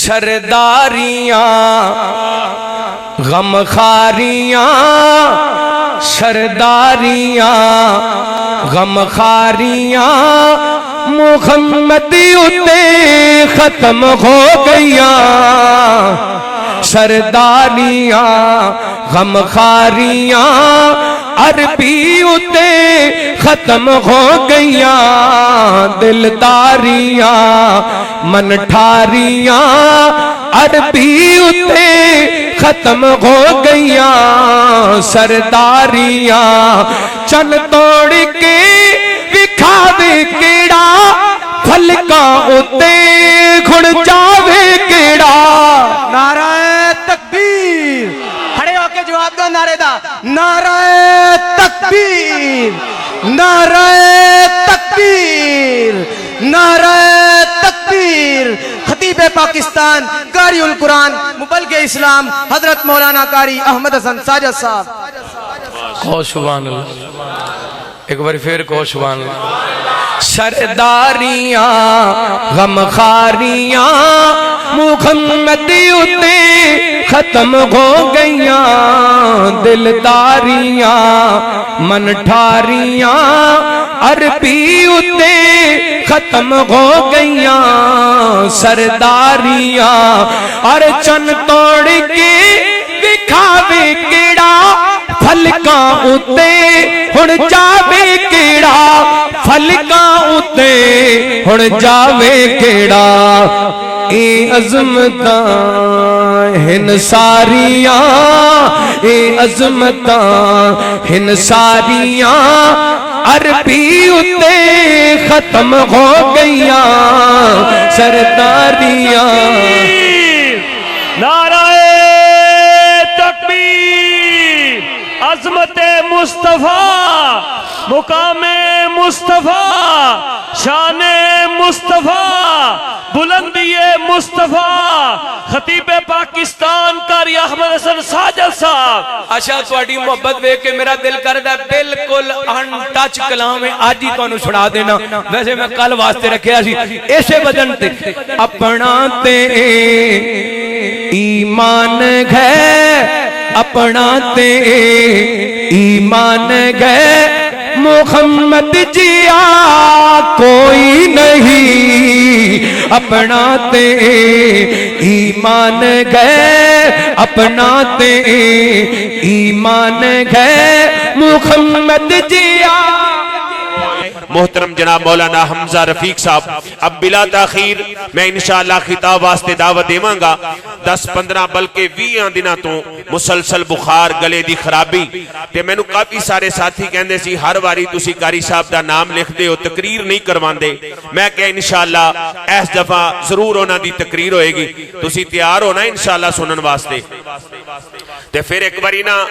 سرداریاں غمخاریاں سرداریاں غمخاریاں محمد اتے ختم ہو گئیاں سرداریاں غمخاریاں عربی اتے ختم ہو گئیاں دلداریاں منٹھاریاں عربی اتے ختم ہو گئیاں سرداریاں چن توڑ کے وکھاوے کیڑا پھلکاں اتے گھڑ جاوے کیڑا نعرہ تکبیر کھڑے ہو کے جواب دو نعرے دا نعرہ تکبیر نعرہ تکبیر نعرہ تکبیر خطیب پاکستان قاری القرآن مبلغ اسلام حضرت مولانا قاری احمد حسن ساجد صاحب کہو سبحان اللہ ایک بار پھر کہو سبحان اللہ سرداریاں غمخاریاں محمد اتے ختم ہو گئیاں دلداریاں منٹھاریاں عربی اتے ختم ہو گئیاں سرداریاں اور چن توڑ کے وکھاوے کیڑا پھلکاں اتے ہن جاوے کیڑا پھلکاں اتے ہن جاوے کیڑا اے عظمتاں ہن ساریاں اے عظمتاں ہن ساریاں عربی اتے ختم ہو گئیاں سرداریاں نعرہ تکبیر عظمت مصطفیٰ مقام مصطفیٰ شان مصطفیٰ بلندی مصطفیٰ خطیب پاکستان قاری احمد حسن ساجد صاحب اچھا تواڈی محبت ویکھ کے میرا دل کردا ہے بالکل ان ٹچ کلام ہے اج ہی تانوں سنا دینا ویسے میں کل واسطے رکھیا سی اسے وجن تے اپنا تے ایمان ہے اپنا تے ایمان ہے محمد جیا کوئی نہیں اپنا تے ایمان گئے اپنا تے ایمان گئے محمد جیا محترم جناب مولانا حمزہ رفیق صاحب اب بلا تاخیر میں انشاءاللہ خطاب واسطے دعوت دیواں گا 10-15 بلکہ 20 دنوں تو مسلسل بخار گلے دی خرابی تے مینوں کافی سارے ساتھی کہندے سی ہر واری تسی قاری صاحب دا نام لکھ دے ہو تقریر نہیں کرواندے میں کہ انشاءاللہ اس دفعہ ضرور انہاں دی تقریر ہوئے گی تسی تیار ہونا انشاءاللہ سنن واسطے تے پھر ایک باری نا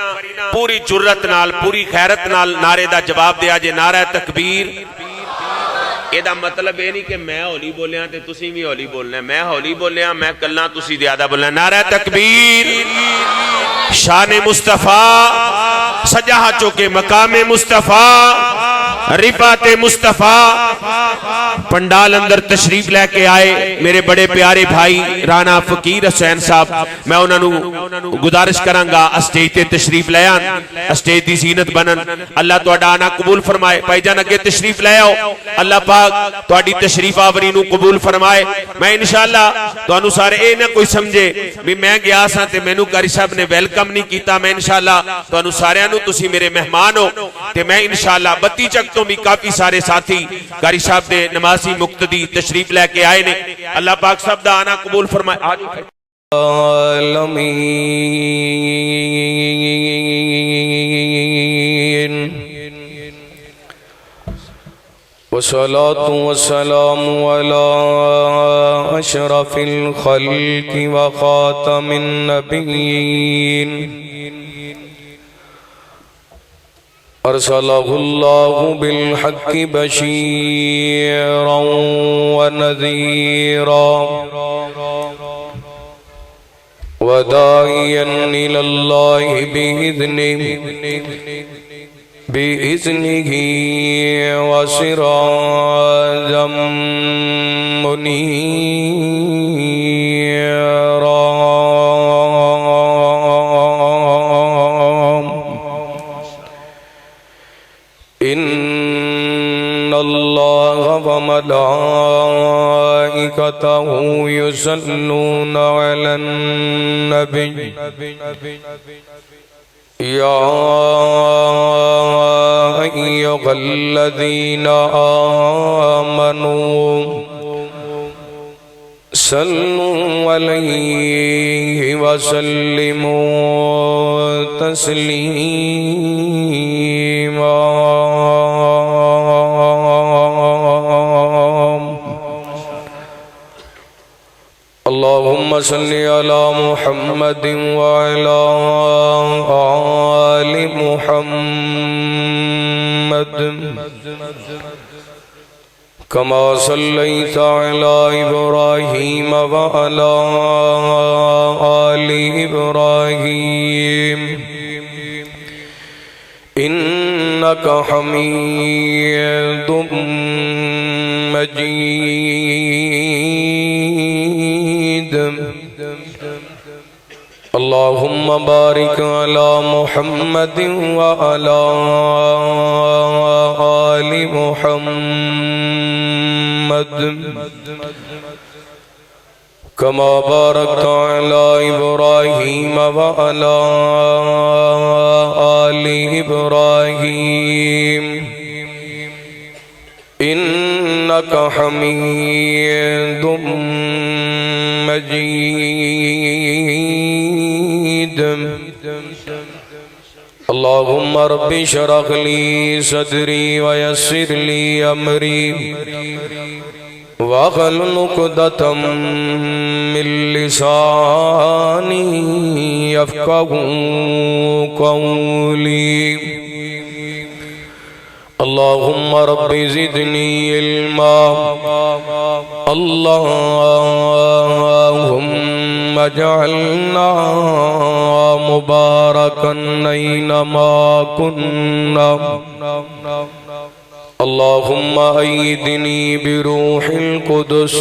پوری جرت نال پوری خیرت نال نعرے دا جواب دیا جے نعرہ تکبیر یہ دا مطلب یہ نہیں کہ میں ہولی بولیا تے تسی بھی ہولی بولنا ہے میں ہولی بولیا میں کلنا تسی زیادہ بولنا نعرہ تکبیر شان مصطفیٰ سجاہ چوکے مقام مصطفیٰ رفعت مصطفیٰ پنڈال اندر تشریف لے کے آئے میرے بڑے پیارے بھائی رانا فقیر حسین صاحب میں انہوں گزارش کرانگا اسٹیج تے تشریف لے آن اسٹیج دی زینت بنن اللہ تو آنا قبول فرمائے بھائی جان اگے تشریف لے آؤ اللہ پاک تو آڈی تشریف آوری نو قبول فرمائے میں انشاءاللہ تو انہوں سارے اے نہ کوئی سمجھے بھی میں گیا ساں تے میں نو قاری صاحب نے ویلکم نہیں کیتا میں انشاءاللہ تو انہوں سارے انہوں تسی میرے مہمان ہو تے میں انشاءاللہ بتی چک تو بھی کافی سارے ساتھی قاری صاحب دے نمازی مقتدی تشریف لے کے آئے نے اللہ پاک صاحب دا آنا قبول فرمائے والصلاة والسلام على أشرف الخلق وخاتم النبيين أرسله الله بالحق بشيرا ونذيرا وداعيا إلى الله بإذنه وسراجا منيرا وملائكته يصلون على النبي يا أيها الذين آمنوا صلوا عليه وسلموا تسليما اللهم صل على محمد وعلى آل محمد كما صليت على إبراهيم وعلى آل إبراهيم إنك حميد مجيد اللهم بارك على محمد وعلى آل محمد كما باركت على إبراهيم وعلى آل إبراهيم إنك حميد مجيد اللهم رب اشرح لي صدري ويسر لي أمري واحلل عقدة من لساني يفقهوا قولي اللهم رب زدني علما اللهم اجعلنا مباركا أينما كنا اللهم أيدني بروح القدس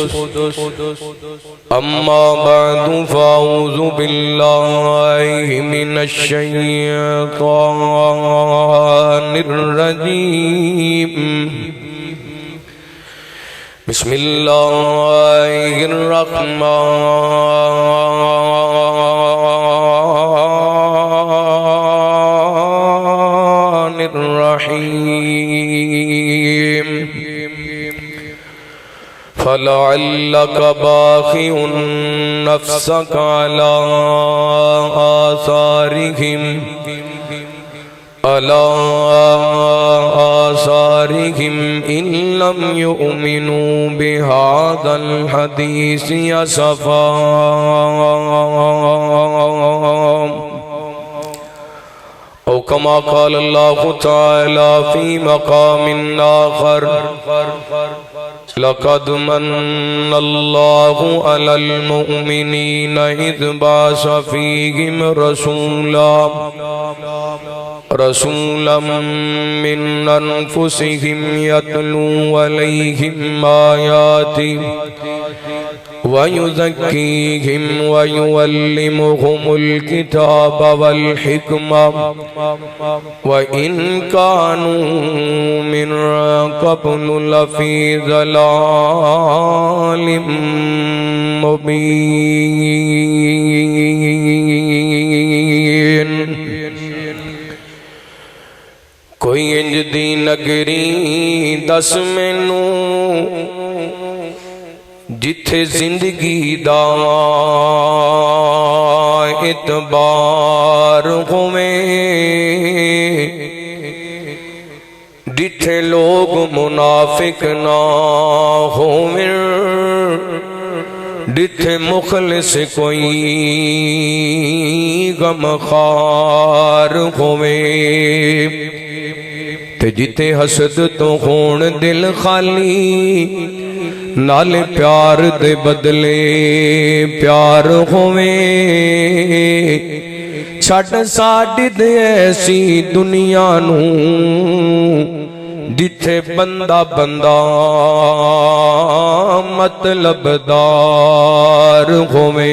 أما بعد فأعوذ بالله من الشيطان الرجيم بسم الله الرحمن الرحيم فلعلك باخع نفسك على آثارهم إن لم يؤمنوا بهذا الحديث أسفا أو كما قال الله تعالى في مقام آخر لقد من الله على المؤمنين إذ بعث فيهم رسولا من أنفسهم يتلو عليهم آياته ويزكيهم ويعلمهم الكتاب والحكمة وإن كانوا من قبل لفي ضلال مبين کوئی انج دی نگری دس مینوں جتھے زندگی دا اعتبار ہوئے جتھے لوگ منافق نہ ہوئے جتھے مخلص کوئی غمخوار ہوئے تے جتے حسد تو ہون دل خالی نال پیار دے بدلے پیار ہوئے چھٹ ساڑی دے ایسی دنیا نو جتھے بندہ بندہ مطلب دار ہوئے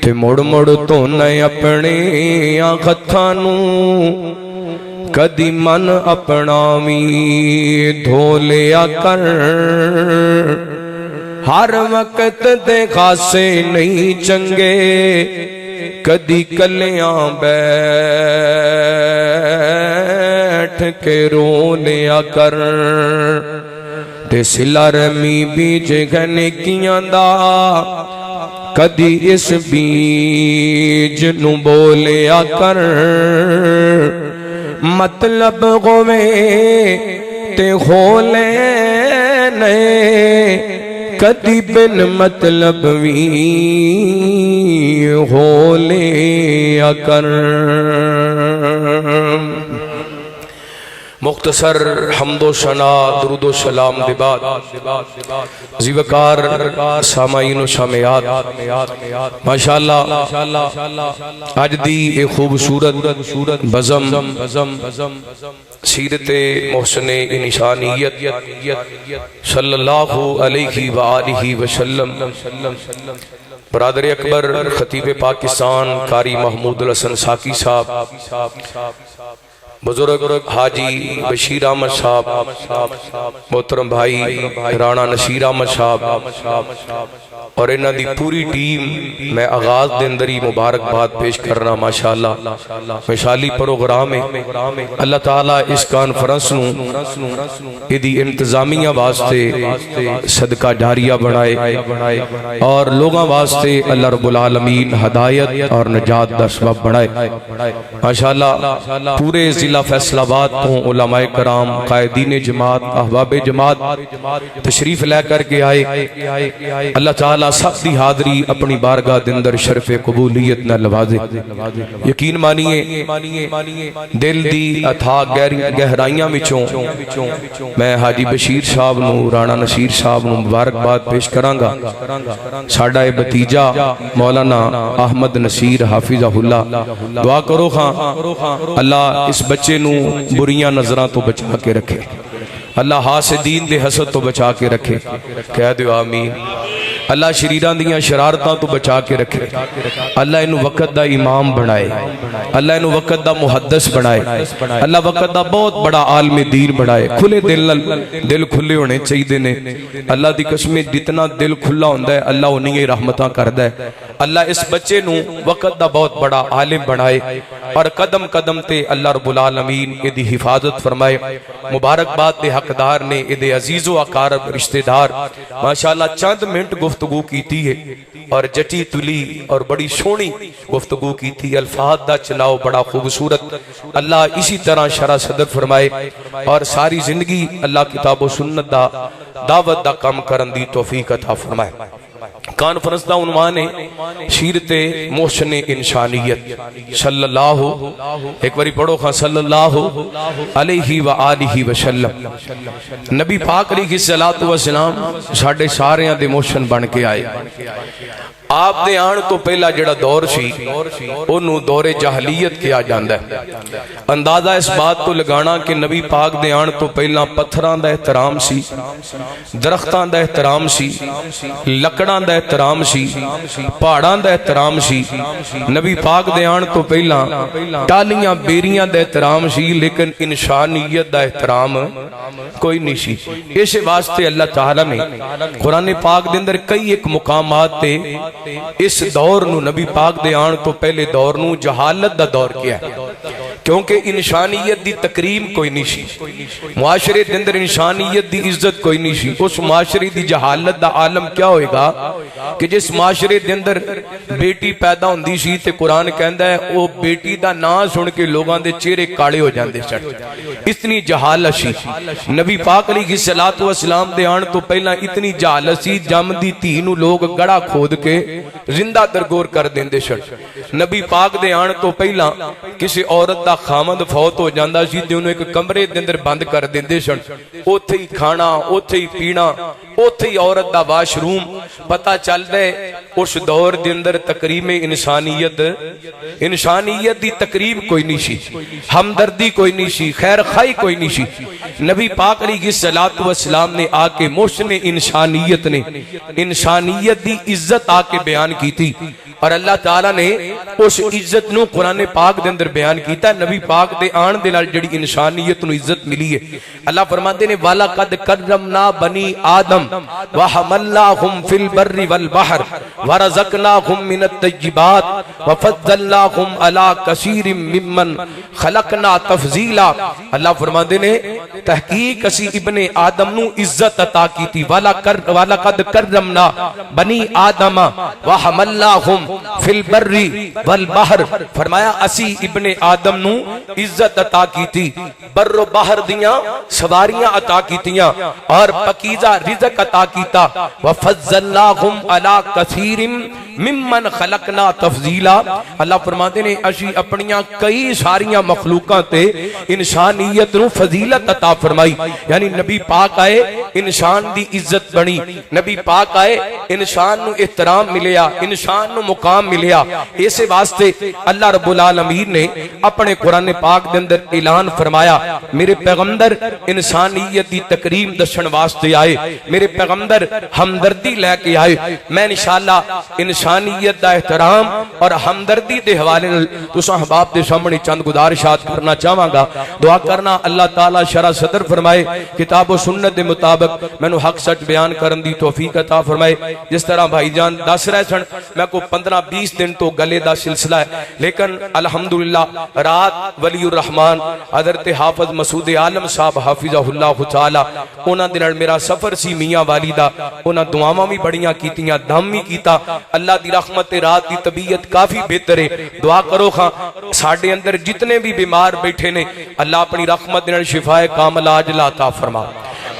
تے مڑ مڑ تو نئے اپنے ہتھاں نو کدی من اپنا بھی دھو لیا کر ہر وقت دے خاصے نہیں چنگے کدی کلیاں بیٹھ کے رو لیا کر تے صلہ رحمی بیج نیکیاں دا کدی اس بیج نو بولیا کر مطلب ہوے تے کھولے نے کدی بن مطلب وی کھولیا کر مختصر حمد و ثنا درود و سلام دے بعد زیوکار سامعین و سامعات ماشاءاللہ آج دی ایک خوبصورت بزم سیرت محسن انسانیت صلی اللہ علیہ وآلہ وسلم برادر اکبر خطیب پاکستان قاری محمود الحسن ساکی صاحب بزرگ حاجی بشیر احمد صاحب محترم بھائی رانا نصیر احمد صاحب اور انہاں دی پوری ٹیم میں آغاز دندری مبارکباد پیش کرنا ماشاءاللہ مثالی پروگرام ہے اللہ تعالیٰ اس کانفرنس نو ایدی انتظامیہ واسطے صدقہ جاریہ بنائے اور لوگاں واسطے اللہ رب العالمین ہدایت اور نجات دا سبب بنائے ماشاءاللہ پورے ضلع فیصل آباد کو علماء کرام قائدین جماعت احباب جماعت تشریف لے کر کے آئے اللہ تعالیٰ سب دی حاضری اپنی بارگاہ دندر شرف قبولیت نہ لوازے یقین مانیے دل دی اتھا گہرائیاں وچوں میں حاجی بشیر صاحب نو رانا نصیر صاحب نو مبارکباد پیش کرانگا ساڈا بھتیجا مولانا احمد نصیر حافظہ اللہ دعا کرو خاں اللہ اس بچے نو بریاں نظراں تو بچا کے رکھے اللہ حاسدین دے حسد تو بچا کے رکھے کہہ دیو آمین اللہ شریران دیاں شرارتاں تو بچا کے رکھے اللہ انہوں وقت دا امام بنائے اللہ انہوں وقت دا محدث بنائے اللہ وقت دا بہت بڑا عالم دین بنائے کھلے دل کھلے ہونے چاہیے دینے اللہ دی قسمیں جتنا دل کھلا ہوندہ ہے اللہ انہیں رحمتاں کردہ ہے اللہ اس بچے نو وقت دا بہت بڑا عالم بنائے اور قدم قدم تے اللہ رب العالمین ایدی حفاظت فرمائے مبارکباد دے حقدار نے ایدے عزیز و اقارب رشتہ دار ماشاءاللہ چند منٹ گفتگو کیتی ہے اور جٹی تلی اور بڑی سونی گفتگو کیتی الفاظ دا چلاؤ بڑا خوبصورت اللہ اسی طرح شرح صدر فرمائے اور ساری زندگی اللہ کتاب و سنت دا دعوت دا کام کرن دی توفیق عطا فرمائے کانفرنس دا عنوان ہے سیرت محسن انسانیت صلی اللہ ایک باری پڑھو خاں صلی اللہ علیہ وآلہ وسلم نبی پاک علیہ السلام ساڑھے ساریاں دے محسن بن کے آئے آپ دے آن تو پہلا جڑا دور سی انہوں دور جاہلیت کیا جاندہ ہے اندازہ اس بات تو لگانا کہ نبی پاک دے آن تو پہلا پتھران دا احترام سی درختان دا احترام سی لکڑان دا احترام سی پہاڑان دا احترام سی نبی پاک دے آن تو پہلا ٹالیاں بیریاں دا احترام سی لیکن انسانیت دا احترام کوئی نہیں سی اس واسطے اللہ تعالیٰ نے قرآن پاک دے اندر کئی ایک مقامات تے اس دور نو نبی پاک دے آن تو پہلے دور نو جہالت دا دور کیا ہے کیونکہ انسانیت دی تکریم کوئی نہیں سی معاشرے دے اندر انسانیت دی عزت کوئی نہیں سی اس معاشرے دی جہالت دا عالم کیا ہوئے گا کہ جس معاشرے دے اندر بیٹی پیدا ہوندی سی تے قرآن کہندا ہے او بیٹی دا نام سن کے لوگاں دے چہرے کاڑے ہو جاندے سن اتنی جہالت سی نبی پاک علیہ السلام دے آن تو پہلا اتنی جہالت سی جم دی تھی نو لوگ گڑا کھود کے زندہ درگور کر دیندے سن نبی پاک دے آن تو پہلا کسی عورت دا خامد فوت ہو جاندہ سی تے انہوں ایک کمرے دے اندر بند کر دیندے سن اوتھے ہی کھانا اوتھے ہی پینا اوتھے ہی عورت دا واش روم پتہ چل دے اس دور دے اندر تقریم انسانیت دی تقریم کوئی نہیں سی ہمدردی کوئی نہیں سی خیر خائی کوئی نہیں سی نبی پاک علیہ السلام نے آکے محسن انسانیت نے انسانیت دی عزت آکے بیان کی تھی اور اللہ تعالیٰ نے اس عزت نو قرآن پاک دے اندر بیان کیتا ہے. نبی پاک دے آن دے نال جڑی انسانیت نو عزت ملی ہے. اللہ فرماتے نے وَلَقَدْ كَرَّمْنَا بَنِي آدم وَحَمَلْنَاهُمْ فِي الْبَرِّ وَالْبَحْرِ وَرَزَقْنَاهُمْ مِنَ الطَّيِّبَاتِ وَفَضَّلْنَاهُمْ عَلَى كَثِيرٍ مِّمَّنْ خَلَقْنَا تَفْضِيلًا. اللہ فرماتے نے تحقیق اسی ابن آدم نو عزت عطا کی تھی. وَلَقَدْ كَرَّمْنَا بَنِي آدم وَحَمَلْنَاهُمْ فِي الْبَرِّ وَالْبَحْرِ. فرمایا اسی ابن آدم نو عزت عطا کی تھی, بر و بحر دیاں سواریاں عطا کیتیاں اور پکیزہ رزق عطا کیتا. وَفَضَّلْنَاهُمْ عَلَى كَثِيرٍ ممن خلقنا تفضیلا. اللہ فرماتے نے اسی اپنیاں کئی ساریاں مخلوقاں تے انسانیت نو فضیلت عطا فرمائی. یعنی نبی پاک آئے انسان دی عزت بنی, نبی پاک آئے انسان نو احترام ملیا, انسان نو مقام ملیا. اسے واسطے اللہ رب العالمین نے اپنے قرآن پاک دے اندر اعلان فرمایا میرے پیغمبر انسانیت دی تکریم دسن واسطے آئے, میرے پیغمبر ہمدردی لے کے آئے. میں انشاءاللہ انسانیت دا احترام اور ہمدردی دے حوالے تساں احباب دے سامنے چند گزارشات کرنا چاہواں گا. دعا کرنا اللہ تعالی شرح صدر فرمائے, کتاب و سنت دے مطابق مینوں حق سچ بیان کرن دی توفیق عطا فرمائے. جس طرح بھائی جان دس رہے سن میں کو 15-20 دن تو گلے دا سلسلہ ہے, لیکن الحمدللہ رات ولی الرحمن حضرت حافظ مسعود عالم صاحب حافظہ اللہ تعالی انہاں دے نال میرا سفر سی میاں والی دا, انہاں دعاواں بھی بڑیاں کیتیاں, دم بھی کیتا. اللہ دی رحمت رات دی طبیعت کافی بہتر ہے. دعا کرو خاں ساڈے اندر جتنے بھی بیمار بیٹھے نے اللہ اپنی رحمت نال شفائے کامل عاجل عطا فرما.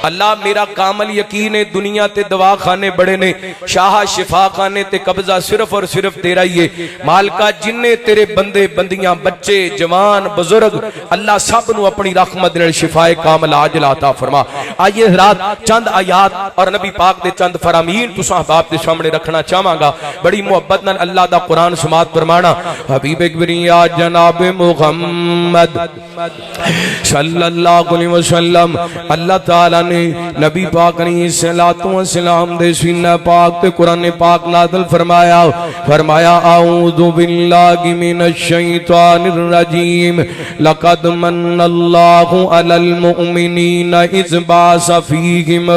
اللہ میرا کامل یقین ہے دنیا تے دوا خانے بڑے نے, شاہ شفا خانے تے قبضہ صرف اور صرف تیرا ہی ہے. مالکا جننے تیرے بندے بندیاں بچے جوان بزرگ اللہ سب نو اپنی رحمت نال شفائے کامل عاجل عطا فرما. آئیے رات چند آیات اور نبی پاک دے چند فرامین تساں احباب دے سامنے رکھنا چاہواں گا. بڑی محبت نال اللہ دا قرآن سماعت فرمانا. حبیب کبریا جناب محمد صلی اللہ علیہ وسلم اللہ تعالی نبی پاک علیہ السلام دے سینہ پاک تے قرآن پاک نازل فرمایا. فرمایا اعوذ باللہ من الشیطان الرجیم لقد من اللہ علی المؤمنین اذ بعث فیہم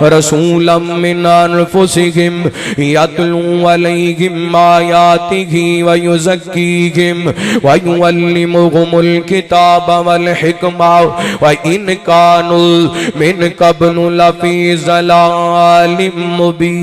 رسولا من انفسہم یتلو علیہم آیاتہ ویزکیہم ویعلمہم الکتاب والحکمہ وإن كانوا من قبل لفی ضلال مبین.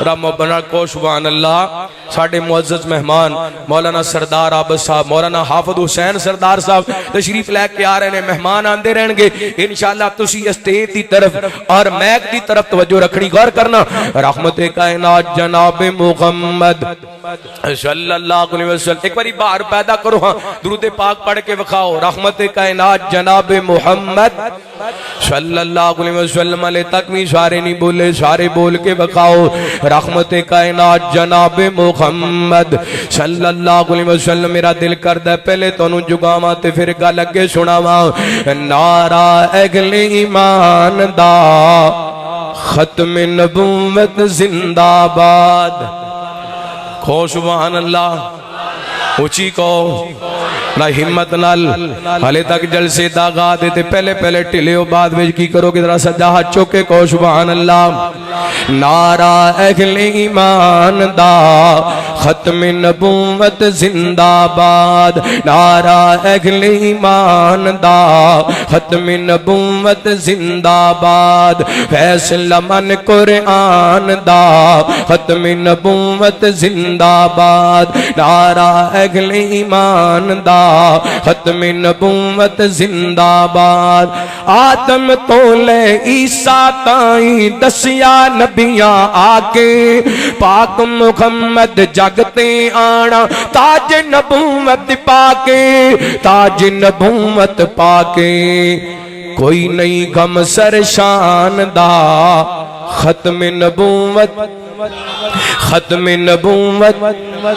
رب بنا کو سبحان اللہ. ساڑھے معزز مہمان مولانا سردار عابد صاحب, مولانا حافظ حسین سردار صاحب تشریف لے کے آ رہے ہیں. مہمان آندے رہن گے انشاءاللہ. تسی اسٹیج دی طرف اور میک دی طرف توجہ رکھنی, غور کرنا. رحمت کائنات جناب محمد صلی اللہ علیہ وسلم. ایک باری باہر پیدا کرو, ہاں درود پاک پڑھ کے وکھاؤ. رحمت کائنات جناب محمد صلی اللہ علیہ وسلم. علیہ تک بھی سارے نہیں بولے, سارے بول کے وکھاؤ. رحمت کائنات جناب محمد صلی اللہ علیہ وسلم. میرا دل کردہ پہلے تونوں جگاواں تے پھر گل اگے سناواں. نعرہ اہل ایمان دا ختم نبوت زندہ باد. کھو سبحان اللہ, اونچی کو نہ ہمت نال. حالے تک جلسے دا گا دیتے پہلے پہلے ٹلے ہو, بعد وچ کی کرو گے ذرا سجا ہاتھ چوکے کو سبحان اللہ. نعرہ اہل ایمان دا ختم نبوت زندہ باد. نعرہ اہل ایمان دا ختم نبوت زندہ باد. فیصلہ من قرآن دا ختم نبوت زندہ باد. نعرہ اہل ایمان دا ختم نبوت زندہ باد. آدم تو لے عیسیٰ تائیں دسیا نبیاں آکے, پاک محمد جگتے آنا تاج نبوت پاکے, تاج نبوت پاکے. کوئی نہیں غم سر شان دا ختم نبوت, ختم نبوت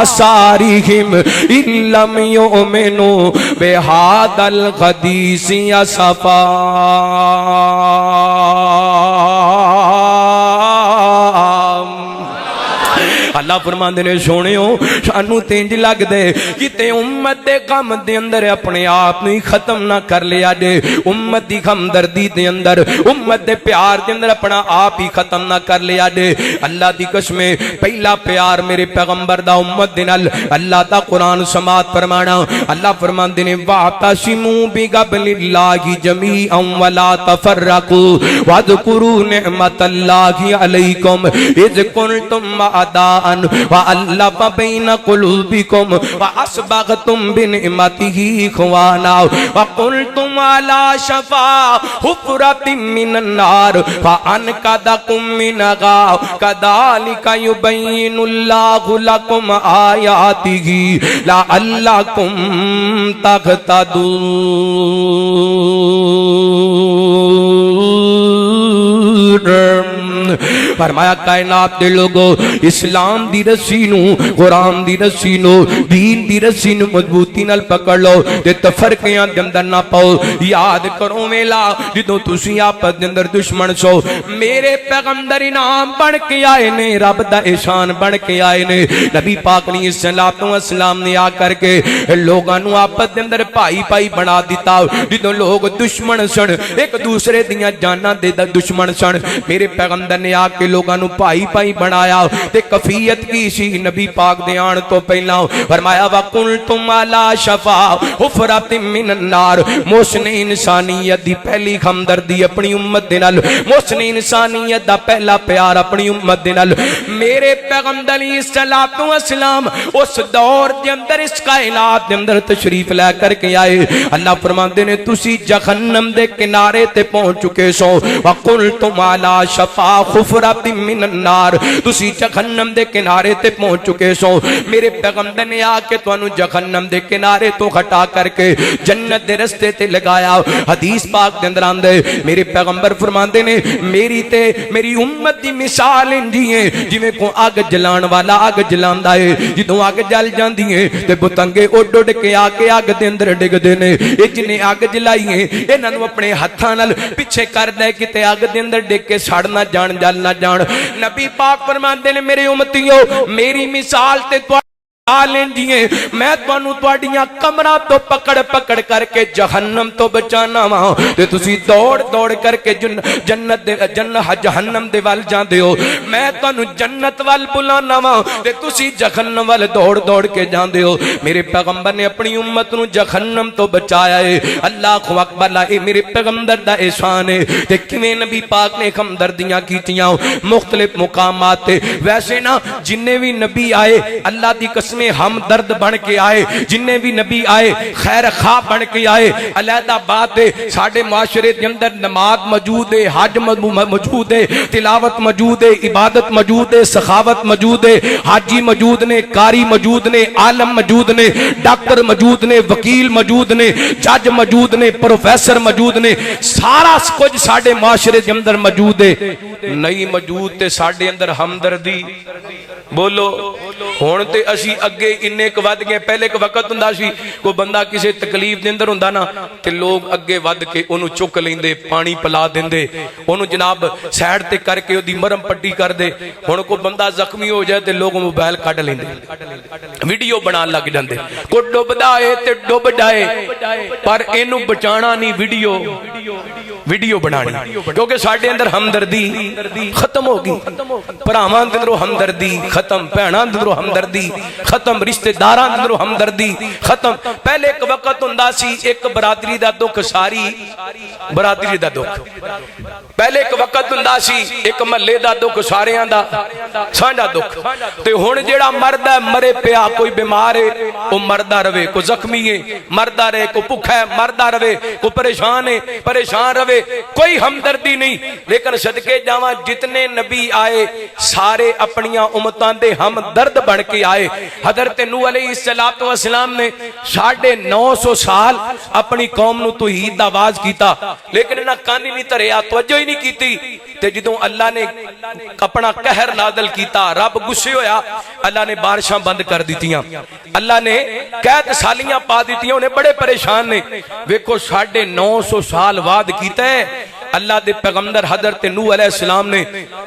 آثارہم ان لم یؤمنوا بہذا الحدیث اسفا۔ اللہ فرماندے نے سونیو سانو تینج لگ دے کتے امت دے غم دے اندر اپنے آپ نو ختم نہ کر لیا جے، امت دی ہمدردی دے اندر، امت دے پیار دے اندر اپنا آپ ہی ختم نہ کر لیا جے۔ اللہ دی قسم پہلا پیار میرے پیغمبر دا امت دے نال، اللہ دا قرآن سماعت فرمانا۔ اللہ فرماندے نے واعتصموا بحبل اللہ جمیعا ولا تفرقوا واذکروا نعمت اللہ علیکم اذ کنتم اعداء وَأَلَّفَ بَيْنَ قُلُوبِكُمْ وَأَصْبَغْتُمْ بِنِعْمَتِهِ إِخْوَانًا وَكُنْتُمْ عَلَى شَفَا حُفْرَةٍ مِّنَ النَّارِ فَأَنْقَذَكُم مِّنْهَا كَذَلِكَ يُبَيِّنُ اللَّهُ لَكُمْ آيَاتِهِ لَعَلَّكُمْ تَهْتَدُونَ۔ فرمایا کائنات دے لوگو اسلام دی رسی نو، قرآن دی رسی نو، دین دی رسی نو مضبوطی نال پکڑ لو تے تفرقیاں دے اندر نہ پاؤ۔ یاد کرو ویلا جدوں تسی آپس دے اندر دشمن سو، میرے پیغمبر انعام بن کے آئے نے، رب دا احسان بن کے آئے نے۔ نبی پاک علیہ السلام نے آ کر کے لوگاں نو آپس دے اندر بھائی بھائی بنا دیتا۔ جدوں لوگ دشمن سن، ایک دوسرے دیاں جاناں دے دشمن سن، میرے پیغمبر نے آ کے لوگاں نو پائی پائی بنایا تے کفیت کی سی نبی پاک دے آن تو پہلا فرمایا وَقُلْتُمْ عَلَى شَفَا حُفْرَةٍ مِّنَ النَّارِ۔ محسن انسانیت دی پہلی ہمدردی اپنی امت دے نال، محسن انسانیت دا پہلا پیار اپنی امت دے نال۔ میرے پیغمبر علیہ السلام اس دور دے اندر، اس کائنات دے اندر تشریف لے کر کے آئے۔ اللہ فرماندے نے تسی جہنم دے کنارے تے پہنچ چکے سو۔ وَقُلْتُمْ عَلَى شَفَا حُفْرَةٍ مِّنَ النَّارِ، تسی جہنم دے کنارے تے پہنچ چکے سو۔ میرے پیغمبر نے آ کے تانوں جہنم دے کنارے تو ہٹا کر کے جنت دے رستے تے لگایا۔ حدیث پاک دے اندر آندے میرے پیغمبر فرماندے نے میری تے میری امت دی مثال انجی ہے جویں کو اگ جلان والا اگ جلاندا ہے، جدوں اگ جل جاندی ہے تے پتنگے اڈ اڈ کے آ کے اگ دے اندر ڈگدے نے۔ اے جنے اگ جلائی ہے انہاں نوں اپنے ہتھاں نال پیچھے کر دے کتے اگ دے اندر ڈگ کے سڑ نہ جان، جل نہ جان۔ نبی پاک فرماندے نے میرے امتیو میری مثال تے جیے میں تانوں تواڈیاں کمراں تو پکڑ پکڑ کر کے جہنم تو بچانا وا تے تسی دوڑ دوڑ کر کے جنت جہنم دے ول جاندے ہو، میں تانوں جنت ول بلانا وا تے تسی جہنم ول دوڑ دوڑ کے جاندے ہو۔ میرے پیغمبر نے اپنی امت نو جہنم تو بچایا ہے۔ اللہ اکبر، اے میرے پیغمبر دا احسان ہے تے کیویں نبی پاک نے ہمدردیاں کیتیاں مختلف مقامات تے۔ ویسے نا جننے بھی نبی آئے اللہ دی قسم ہم درد بن کے آئے، جننے بھی نبی آئے خیر خواہ بن کے آئے۔ علیحدہ بات ہے ساڑھے معاشرے کے اندر نماز موجود ہے، حج موجود ہے، تلاوت موجود ہے، عبادت موجود ہے، سخاوت موجود ہے، حاجی موجود نے، قاری موجود نے، عالم موجود نے، ڈاکٹر موجود نے، وکیل موجود نے، جج موجود نے، پروفیسر موجود نے، سارا کچھ ساڑھے معاشرے کے اندر موجود ہے۔ نہیں موجود تے ساڑھے اندر ہمدردی بولو ہون تے اسی اگے اننے کو ود گئے۔ پہلے ایک وقت ہوندا سی کوئی بندہ کسی تکلیف دے اندر ہوندا نا تے لوگ اگے ود کے اونوں چک لیندے، پانی پلا دیندے، اونوں جناب سائیڈ تے کر کے اودی مرم پٹی کر دے۔ ہن کوئی بندہ زخمی ہو جائے تے لوگ موبائل کڈ لیندے، ویڈیو بنا لگ جاندے، کوئی ڈوبدا ہے تے ڈوب جائے پر اینوں بچانا نہیں، ویڈیو بنانی، کیونکہ ساڈے اندر ہمدردی ختم ہو گئی، بھراواں دے اندروں ہمدردی ختم، بہناں دے اندروں ہمدردی ختم، رشتہ داراں دے اندروں ہمدردی ختم۔ پہلے ایک وقت ہوندا سی ایک برادری دا دکھ ساری برادری دا دکھ، پہلے ایک وقت ہوندا سی ایک محلے دا دکھ ساریاں دا سانجا دکھ، تے ہن جیڑا مرد ہے مرے پیا، کوئی بیمار ہے او مردا رہے، کوئی زخمی ہے مردا رہے، کوئی بھوکا ہے مردا رہے، کوئی پریشان ہے پریشان رہے، کوئی ہمدردی نہیں۔ لیکن صدقے جاواں جتنے نبی آئے سارے اپنیاں امتاں قوماں دے ہمدرد بن کے آئے. حضرت نوح علیہ السلام نے 950 سال اپنی قوم نو توحید دا آواز کیتا لیکن انہاں کان ہی نہیں دھریا, توجہ ہی نہیں کیتی. تے جدوں اللہ نے اپنا قہر نازل کیتا, رب غصے ہویا, اللہ نے بارشاں بند کر دیتیاں, اللہ نے قید سالیاں پا دیتیاں, انہیں بڑے پریشان نے. ویکھو 950 سال وعد کیتا ہے اللہ دے پیغمبر حضرت نوح علیہ السلام نے,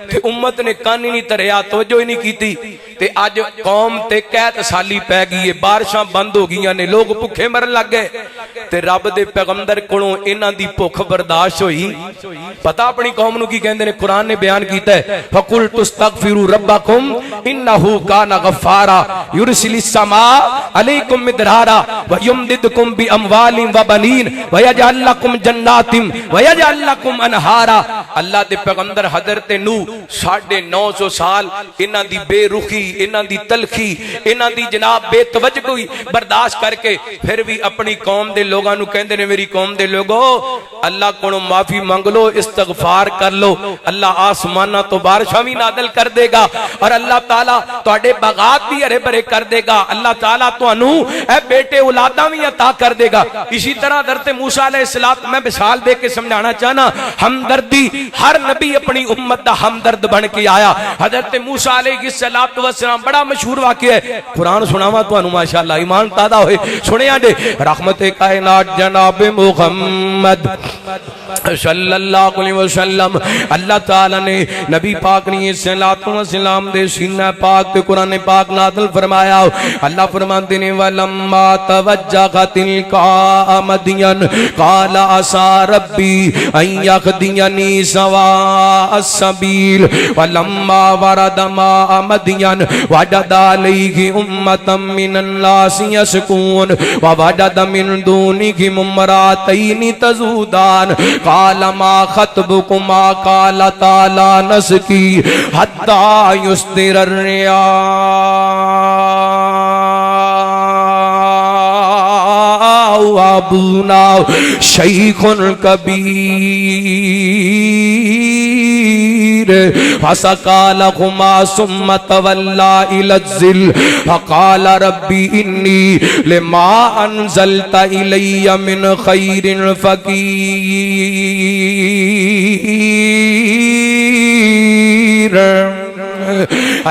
تے امت نے کان ہی نہیں دھریا, توجہ ہی نہیں کیتی. تے اج قوم تے قید سالی پہ گئی ہے, بارشاں بند ہو گئیاں نے, لوگ بھکھے مرن لگ گئے. تے رب دے پیغمبر کولوں انہاں دی بھوک برداشت ہوئی. پتہ اپنی قوم نو کی کہندے نے, قرآن نے بیان کیتا ہے فَقُلْتُ اسْتَغْفِرُوا رَبَّكُمْ إِنَّهُ كَانَ غَفَّارًا يُرْسِلِ السَّمَاءَ عَلَيْكُمْ مِدْرَارًا وَيُمْدِدْكُمْ بِأَمْوَالٍ وَبَنِينَ وَيَجْعَلْ لَكُمْ جَنَّاتٍ وَيَجْعَلْ لَكُمْ انہارا. اللہ دے پیغمبر حضرت نوح 950 سال انہاں دی بے رخی, انہاں دی تلخی, انہاں دی جناب بے توجہی برداشت کر کے پھر بھی اپنی قوم دے لوگاں نو کہندے نے, میری قوم دے لوگو اللہ کولوں معافی مانگ لو, استغفار کر لو, اللہ آسماناں تو بارشاں بھی نازل کر دے گا اور اللہ تعالیٰ تواڈے باغات بھی ہرے بھرے کر دے گا, اللہ تعالیٰ تانوں اے بیٹے اولاداں بھی عطا کر دے گا. اسی طرح حضرت موسیٰ علیہ السلام, میں مثال دے کے سمجھانا چاہنا, ہمدردی, ہر نبی اپنی امت دا ہمدرد بن کے آیا. حضرت موسیٰ علیہ السلام بڑا مشہور واقعہ ہے, قرآن سناواں تانوں ماشاءاللہ ایمان تازہ ہوئے, سنیا جے. رحمت کائنات جناب محمد صلی اللہ علیہ وسلم, اللہ تعالیٰ نے نبی پاک نے السلام دے سینہ پاک تے قرآن پاک نازل فرمایا. اللہ فرماتے نے وَلَمَّا تَوَجَّهَ تِلْقَاءَ مَدْيَنَ قَالَ عَسَىٰ رَبِّي أَن يَهْدِيَنِي سَوَاءَ السَّبِيلِ وَلَمَّا وَرَدَ مَاءَ مَدْيَنَ وَجَدَ عَلَيْهِ أُمَّةً مِّنَ النَّاسِ يَسْقُونَ وَوَجَدَ مِن دُونِهِمُ امْرَأَتَيْنِ تَذُودَانِ قَالَ مَا خَطْبُكُمَا قَالَتَا لَا نَسْقِي حَتَّىٰ يُصْدِرَ أَبُونَا شَيْخٌ كَبِيرٌ فَسَقَىٰ لَهُمَا ثُمَّ تَوَلَّىٰ إِلَى الظِّلِّ فَقَالَ رَبِّ إِنِّي لِمَا أَنزَلْتَ إِلَيَّ مِنْ خَيْرٍ فَقِيرٌ.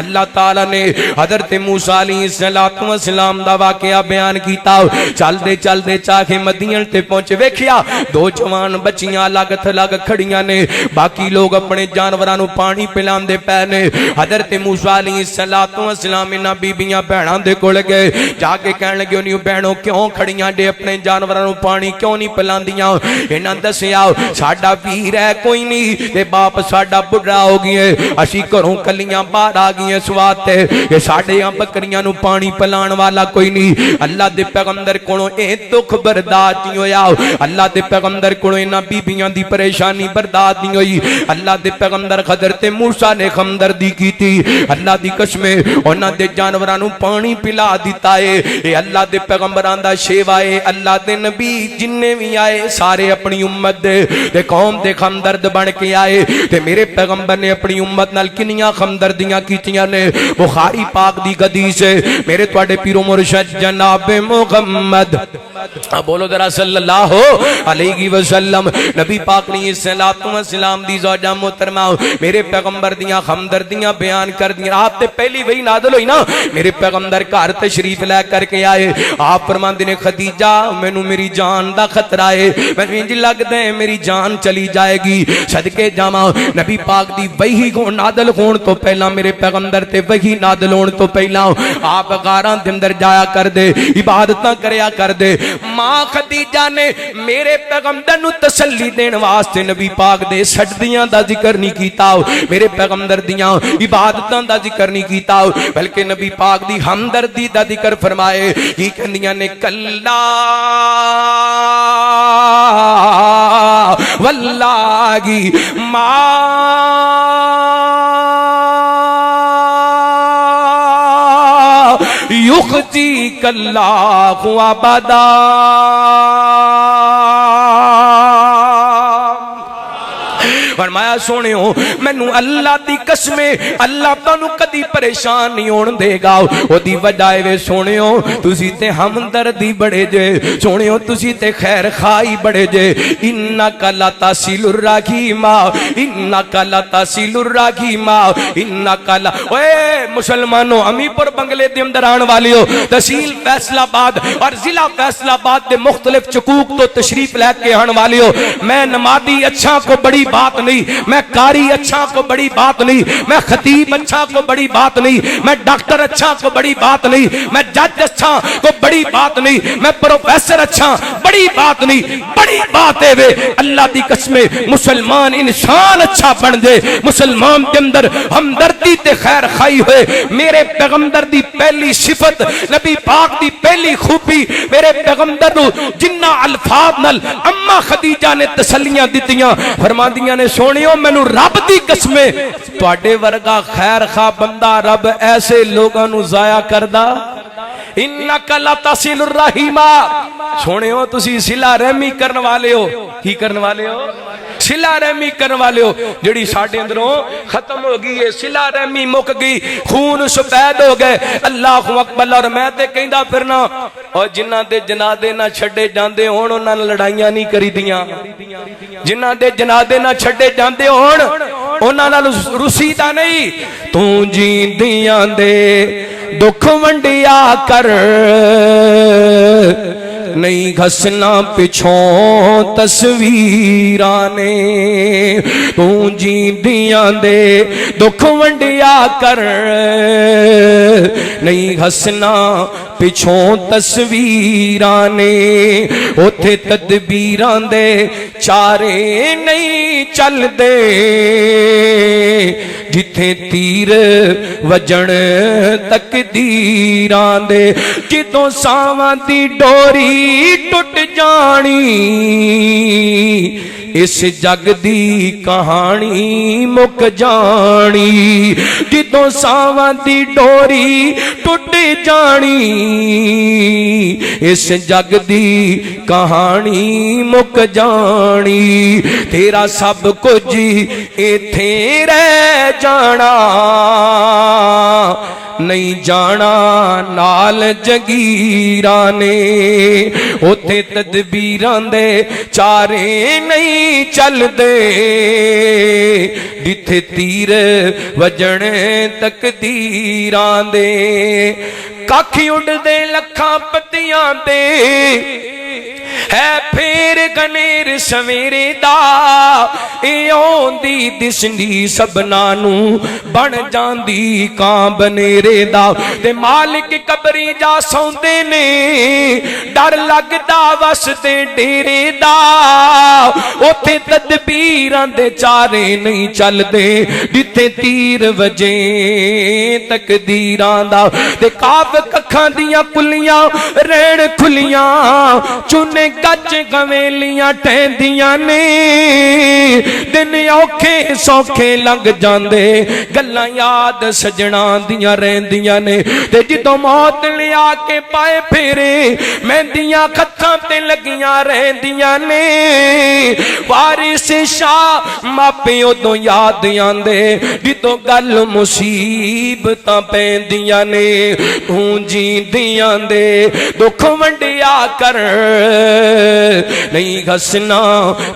اللہ تعالیٰ نے حضرت موسیٰ علیہ السلام دا واقعہ بیان کیتا. چل دے چاہے مدین تے پہنچ, ویکھیا دو جوان بچیاں لگ تھلگ کھڑیاں نے, باقی لوگ اپنے جانوراں نو پانی پلان دے پے نے. حضرت موسیٰ علیہ السلام انہاں بیبیاں بہناں دے کول گئے, جا کے کہن لگے انہوں بہنوں کیوں کھڑیاں دے اپنے جانوراں نو پانی کیوں نہیں پلاندیاں. انہاں دسیا ساڈا ویر ہے کوئی نہیں تے باپ ساڈا بڑھا ہو گیا, اسی گھروں کلیاں باہر آ گئی سواتے کہ ساڈے بکریاں نو پانی پلان والا کوئی نہیں. اللہ دے پیغمبر کولوں اے دکھ برداشت نہیں ہویا, اللہ دے پیغمبر کولوں انہاں بیبییاں دی پریشانی برداشت نہیں ہوئی. اللہ دے پیغمبر حضرت موسیٰ نے ہمدردی کیتی, اللہ دی قسم انہاں دے جانوراں نو پانی پلا دیتا ہے. اے اللہ دے پیغمبراں دا شیوا ہے. اللہ دے نبی جننے بھی آئے سارے اپنی امت دے قوم دے ہمدرد بن کے آئے. تے میرے پیغمبر نے اپنی امت نال کنیاں ہمدردیاں کیتیاں نے. بخاری پاک دی حدیث ہے, میرے تواڈے پیرو مرشد جناب محمد بولو ذرا صلی اللہ علیہ وسلم, نبی پاک نے السلام دی زوجہ محترمہ میرے پیغمبر دیاں ہمدردیاں بیان کر دیا. آپ تے پہلی وہی نازل ہوئی نا, میرے پیغمبر گھر تشریف لے کر کے آئے. آپ فرماندے نے خدیجہ مینوں میری جان دا خطرہ ہے, مینوں انج لگدا ہے میری جان چلی جائے گی. صدقے جاواں نبی پاک دی وہی نازل ہون تو پہلا, میرے پیغمبر تے وہی نازل ہون تو پہلا آپ غاراں دے اندر جایا کر دے, عبادتاں کریا کر دے. ماں خدیجہ نے میرے پیغمبر نو تسلی دین واسطے نبی پاک دے سجدیاں دا ذکر نہیں کیتا, میرے پیغمبر دیاں عبادتاں دا ذکر نہیں کیتا, بلکہ نبی پاک دی ہمدردی دا ذکر فرمائے. کی کہندیاں نے کلا واللہ ماں یخزیک اللہ ابدا فرمایا سونےو مینوں اللہ دی قسم اللہ تانوں کدی پریشان نہیں ہون دے گا او دی وجہ اے سونےو تسی تے ہمدردی بڑے جے سونےو تسی تے خیر خائی بڑے جے انک لا تصل الرحیم انک لا تصل الرحیم انک لا اوے مسلمانوں امی پر بنگلے دے اندر آن والیو تحصیل فیصل آباد اور ضلع فیصل آباد دے مختلف چکوک تو تشریف لے کے آن والیو میں نمازی اچھا کو بڑی بات نہیں میں قاری اچھا کو بڑی بات نہیں میں خطیب اچھا کو بڑی بات نہیں میں ڈاکٹر اچھا کو بڑی بات نہیں میں جج اچھا کو بڑی بات نہیں میں پروفیسر اچھا بڑی بات نہیں بڑی بات ہے اللہ دی قسم مسلمان انسان اچھا بن دے مسلمان کے اندر ہمدردی تے خیر خائی ہوئے میرے پیغمبر دی پہلی صفت نبی پاک دی پہلی خوبی میرے پیغمبر نو جنہ الفاظ نال اما خدیجہ نے تسلیاں دتیاں فرماندیاں نے سونیو مینوں رب دی قسم تواڈے ورگا خیر خواہ بندہ رب ایسے لوگاں نو ضائع کردا انک لا تصل الرحیم سونےو تسی صلہ رحمی کرن والے ہو کی کرن والے ہو صلہ رحمی کرن والے ہو جڑی ساڈے اندروں ختم ہو گئی ہے صلہ رحمی مک گئی خون سفید ہو گئے اللہ اکبر اور میں تے کہندا پھرنا اور جنہاں دے جنازے نہ چھڈے جاندے ہون انہاں نال لڑائیاں نہیں کری دیاں جنہاں دے جنازے نہ چھڈے جاندے ہون انہاں نال رسیدہ نہیں تو جیندیاں دے دکھ ونڈیا کر نہیں گھسنا پچھوں تصویرانے تو جیندیاں دے دکھ ونڈیا کر نہیں گھسنا پچھوں تصویرانے اوتھے تدبیران دے چارے نہیں چل دے جتھے تیر وجن تقدیران دے جدوں ساواں دی ڈوری ٹٹ جانی اس جگ دی کہانی مک جانی جدوں ساواں دی ڈوری ٹٹ جانی اس جگ دی کہانی مک جانی تیرا سب کچھ ایتھے رہ جانا نہیں جانا نال جگیرانے اوتھے تدبیران دے چارے نہیں چل دے جتھے تیر وجن تقدیران دے کاکھی اڑ دے لکھاں پتیاں دے ہے پھر گنیر سویرے دا ایون دی دسنی سبنانو بن جاندی کان بنیرے دا تے مالک قبری جا سوندے نے ڈر لگدا وس تے ڈیرے دا اوتھے تدبیراں دے چارے نہیں چل دے جتھے تیر وجے تقدیراں دا تے کاف ککھاں دیاں کلیاں رین کھلیاں چنے گج گویلیاں ٹھیندیاں نے دن اوکھے سوکھے لنگ جاندے گلاں یاد سجنا دیاں رہندیاں نے تے جدوں موت لیا کے پائے پھیرے مہندیاں کھتاں تے لگیاں رہندیاں نے وارث شاہ ماپے اودوں یاد آندے جدوں گل مصیبتاں پیندیاں نے ہوں جیندیاں دے دکھ ونڈیا کر نہیں گھسنا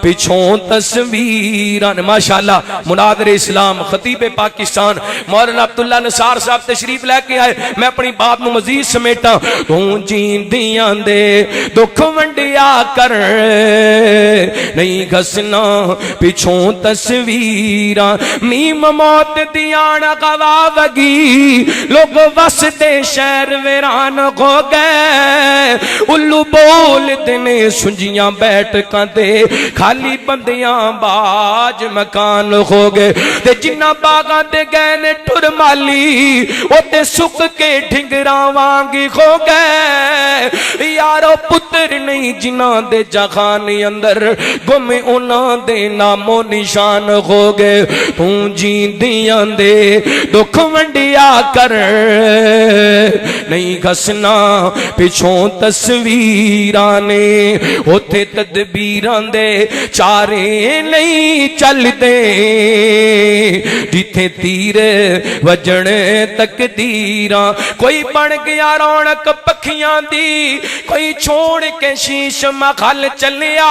پچھوں تصویران ماشاءاللہ مناظر اسلام خطیب پاکستان مولانا عبداللہ نثار صاحب تشریف لے کے آئے میں اپنی بات نو مزید سمیٹا تو جیندیاں دے دکھ ونڈیا کر نہیں گھسنا پچھوں تصویران میم موت دیان گواہ وگی لوگ وس دے شہر ویران ہو گئے الو بول دنے سنجیاں بیٹھ کاندے خالی بندیاں باج مکان ہو گئے تے جنہ باغاں دے گئے نے ٹر مالی او تے سک کے ڈھنگراں وانگی ہو گئے یارو پتر نہیں جنہ دے جہان اندر گم انہاں دے نام و نشان ہو گئے توں جیندیاں دے دکھ ونڈیا کر نہیں گھسنا پچھوں تصویراں نے اوتھے تدبیراں دے چارے نہیں چل دے جتھے تیر وجن تقدیراں کوئی بن گیا رونق پکھیاں دی کوئی چھوڑ کے شیش مخل چلیا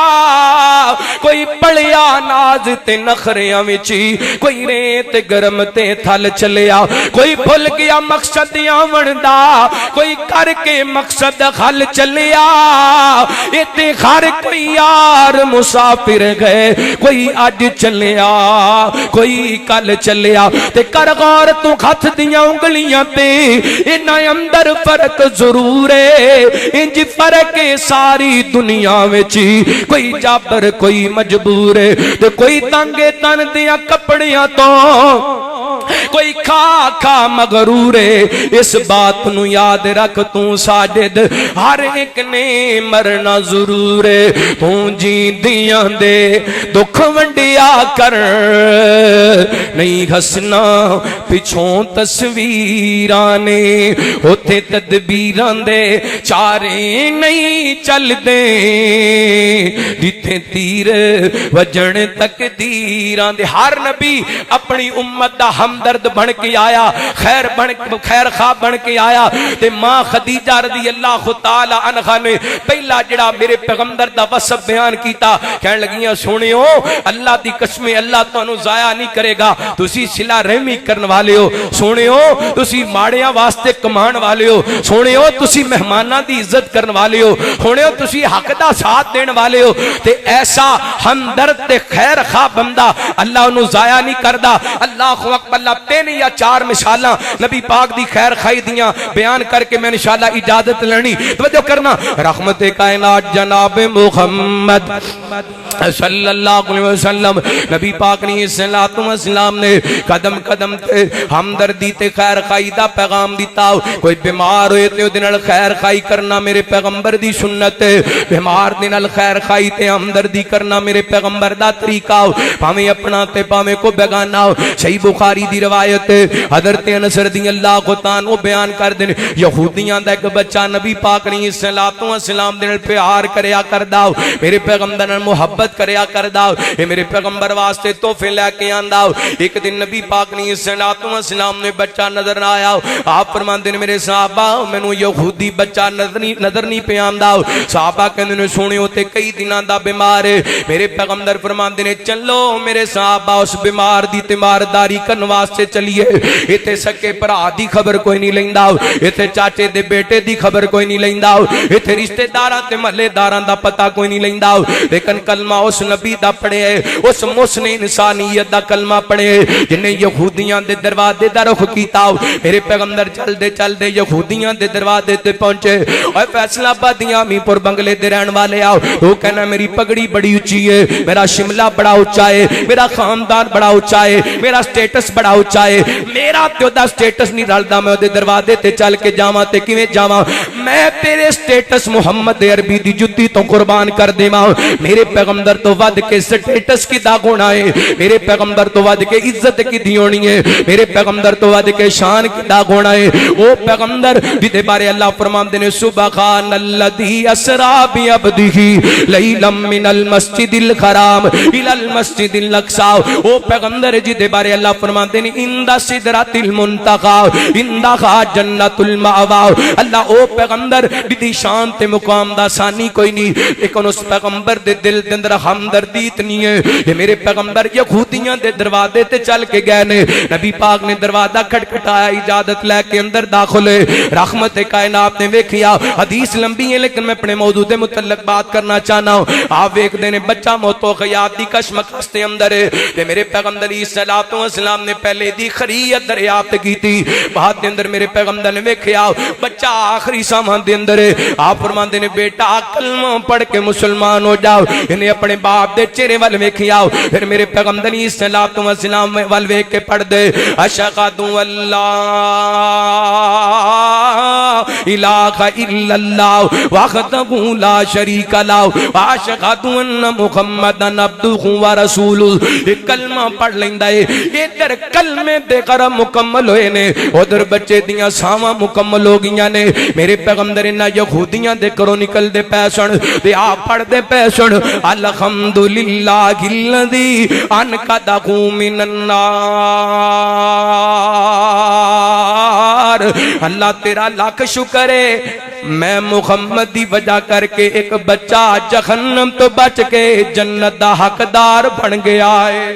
کوئی پڑیا ناز تے نخریاں وچی کوئی ریت گرم تے تھل چلیا کوئی بھول گیا مقصد آون دا کوئی کر کے مقصد خل چلیا اتے ہر کوئی یار مسافر گئے کوئی اج چلیا کوئی کل چلیا تے کر غور تو ہاتھ دیاں انگلیاں تے انہاں اندر فرق ضرور ہے انج فرق ہے ساری دنیا وچ کوئی جابر کوئی مجبور ہے تے کوئی تنگے تن دیاں کپڑیاں تو کوئی کھا کھا مغرور ہے اس بات نو یاد رکھ تو ساجد ہر ایک نے مرنا ضرور ہے تو جیندیاں دے دکھ ونڈیا کر نہیں ہسنا پچھوں تصویراں نے اوتھے تدبیراں دے چارے نہیں چل دے جتھے تیر وجن تقدیراں دے ہر نبی اپنی امت دا ہمدرد بن کے آیا خیر خواہ بن کے آیا تے ماں خدیجہ رضی اللہ تعالی عنہا نے پہلا جڑا میرے پیغمبر دا وصف بیان کیتا کہنے لگیاں سنیو اللہ دی قسم اللہ تانوں ضائع نہیں کرے گا تسی صلہ رحمی کرن والے ہو سنیو تسی ماڑیاں واسطے کمان والے ہو سنیو تسی مہماناں دی عزت کرن والے ہو سنیو تسی حق دا ساتھ دین والے ہو تے ایسا ہمدرد تے خیر خواہ بندہ اللہ انہوں ضائع نہیں کردا اللہ اکبر اللہ 3 یا 4 مثالاں نبی پاک دی خیر خواہی دیاں بیان کر کے میں انشاءاللہ اجازت لینی توجہ کرنا رحمت کائنات جناب محمد صلی اللہ علیہ وسلم نبی پاک نے الصلوۃ والسلام نے قدم قدم تے ہمدردی تے خیر خواہی دا پیغام دیتا کوئی بیمار ہوئے تے اودے نال خیر خواہی کرنا میرے پیغمبر دی سنت ہے بیمار دے نال خیر خواہی تے ہمدردی کرنا میرے پیغمبر دا طریقہ پاویں اپنا تے پاویں کو بیگانہ صحیح بخاری دی روایت حضرت انس رضی اللہ عنہ وہ بیان کر دین یہودیاں دا ایک بچہ نبی پاک نے الصلوۃ والسلام دے نال پیار کریا کردا میرے پیغمبر نال محبت کریا کردا اے میرے پیغمبر واسطے تحفے لے کے آندا ایک دن نبی پاک نے الصلوۃ والسلام نے بچہ نظر نہ آیا آپ فرماندے نے میرے صحابہ مینوں یہودی بچہ نظر نہیں پہ آندا صحابہ کہندے نے سنیو تے کئی دناں دا بیمار ہے میرے پیغمبر فرماندے نے چلو میرے صحابہ اس بیمار دی تیمارداری کرن واسطے چلیے ایتھے سکے بھرا دی خبر کوئی نہیں لیندا ایتھے چاچے دے بیٹے دی خبر کوئی نہیں لیندا ایتھے رشتہ داراں تے محلے داراں دا پتہ کوئی نہیں لیندا لیکن کلمہ اس نبی دا پڑھے اس محسن انسانیت دا کلمہ پڑھے جن نے یہودیاں دے دروازے دا رخ کیتا میرے پیغمبر چل دے یہودیاں دے دروازے تے پہنچے اوے فیصلہ آبادیاں می پور بنگلے دے رہن والے آؤ وہ کہنا میری پگڑی بڑی اونچی ہے میرا شملہ بڑا اونچا ہے میرا خاندان بڑا اونچا ہے میرا سٹیٹس بڑا اونچا ہے میرا تے دا سٹیٹس نہیں رلدا میں دے دروازے تے چل کے جاواں تے کیویں جاواں میں تیرے سٹیٹس محمد عربی دی جُتی تو قربان کر دیواں میرے پیغمبر تو ود کے سٹیٹس کی دا گنا ہے میرے پیغمبر تو ود کے عزت کی دی ہونی ہے میرے پیغمبر تو ود کے شان کی دا گنا ہے او پیغمبر جدے بارے اللہ فرماندے نے سبحان الذی اسرا بعبدہ لیلا من المسجد الحرام الى المسجد الاقصی او پیغمبر جدے بارے اللہ فرماندے نے عند سدرۃ المنتہی عندھا جنت المأوی اللہ او پیغمبر دی شان تے مقام دا ثانی کوئی نہیں لیکن اس پیغمبر دے دل دے اندر ہمدردی اتنی ہے یہ میرے پیغمبر یہودیاں دے دروازے تے چل کے گئے نے نبی پاک نے دروازہ کھٹکھٹایا اجازت لے کے اندر داخل ہے رحمت کائنات نے ویکھیا حدیث لمبی ہے لیکن میں اپنے موضوع دے متعلق بات کرنا چاہنا ہوں آپ ویکھ دے نے بچہ موت و حیات دی کشمکش دے اندر ہے تے میرے پیغمبر علیہ الصلوۃ والسلام نے پہلے دی خیریت دریافت کی تھی بعد دے اندر میرے پیغمبر نے ویکھیا بچہ آخری سامان دے اندر ہے آپ فرماندے نے بیٹا کلمہ پڑھ کے مسلمان ہو جاؤ انہیں اپنے باپ دے چہرے وال ویکھیا پھر میرے پیغمبر علیہ الصلوۃ والسلام وال ویکھ کے پڑھ دے اشہد ان لا الہ الا اللہ وحدہ لا شریک لہ واشہد ان محمدن عبدہ ورسولہ. ایک کلمہ پڑھ لیندا ہے. ادھر کلمے دے کر مکمل ہوئے نے, ادھر بچے دیاں ساواں مکمل ہو گئیاں نے. میرے پیغمبر انہاں یہودیاں دے کرو نکل دے پیسن تے آپ پڑھ دے پیسن الحمدللہ الذی انقذہ من النار. اللہ تیرا لاکھ شکر ہے, میں محمد دی وجہ کر کے ایک بچہ جہنم تو بچ کے جنت دا حقدار بن گیا ہے.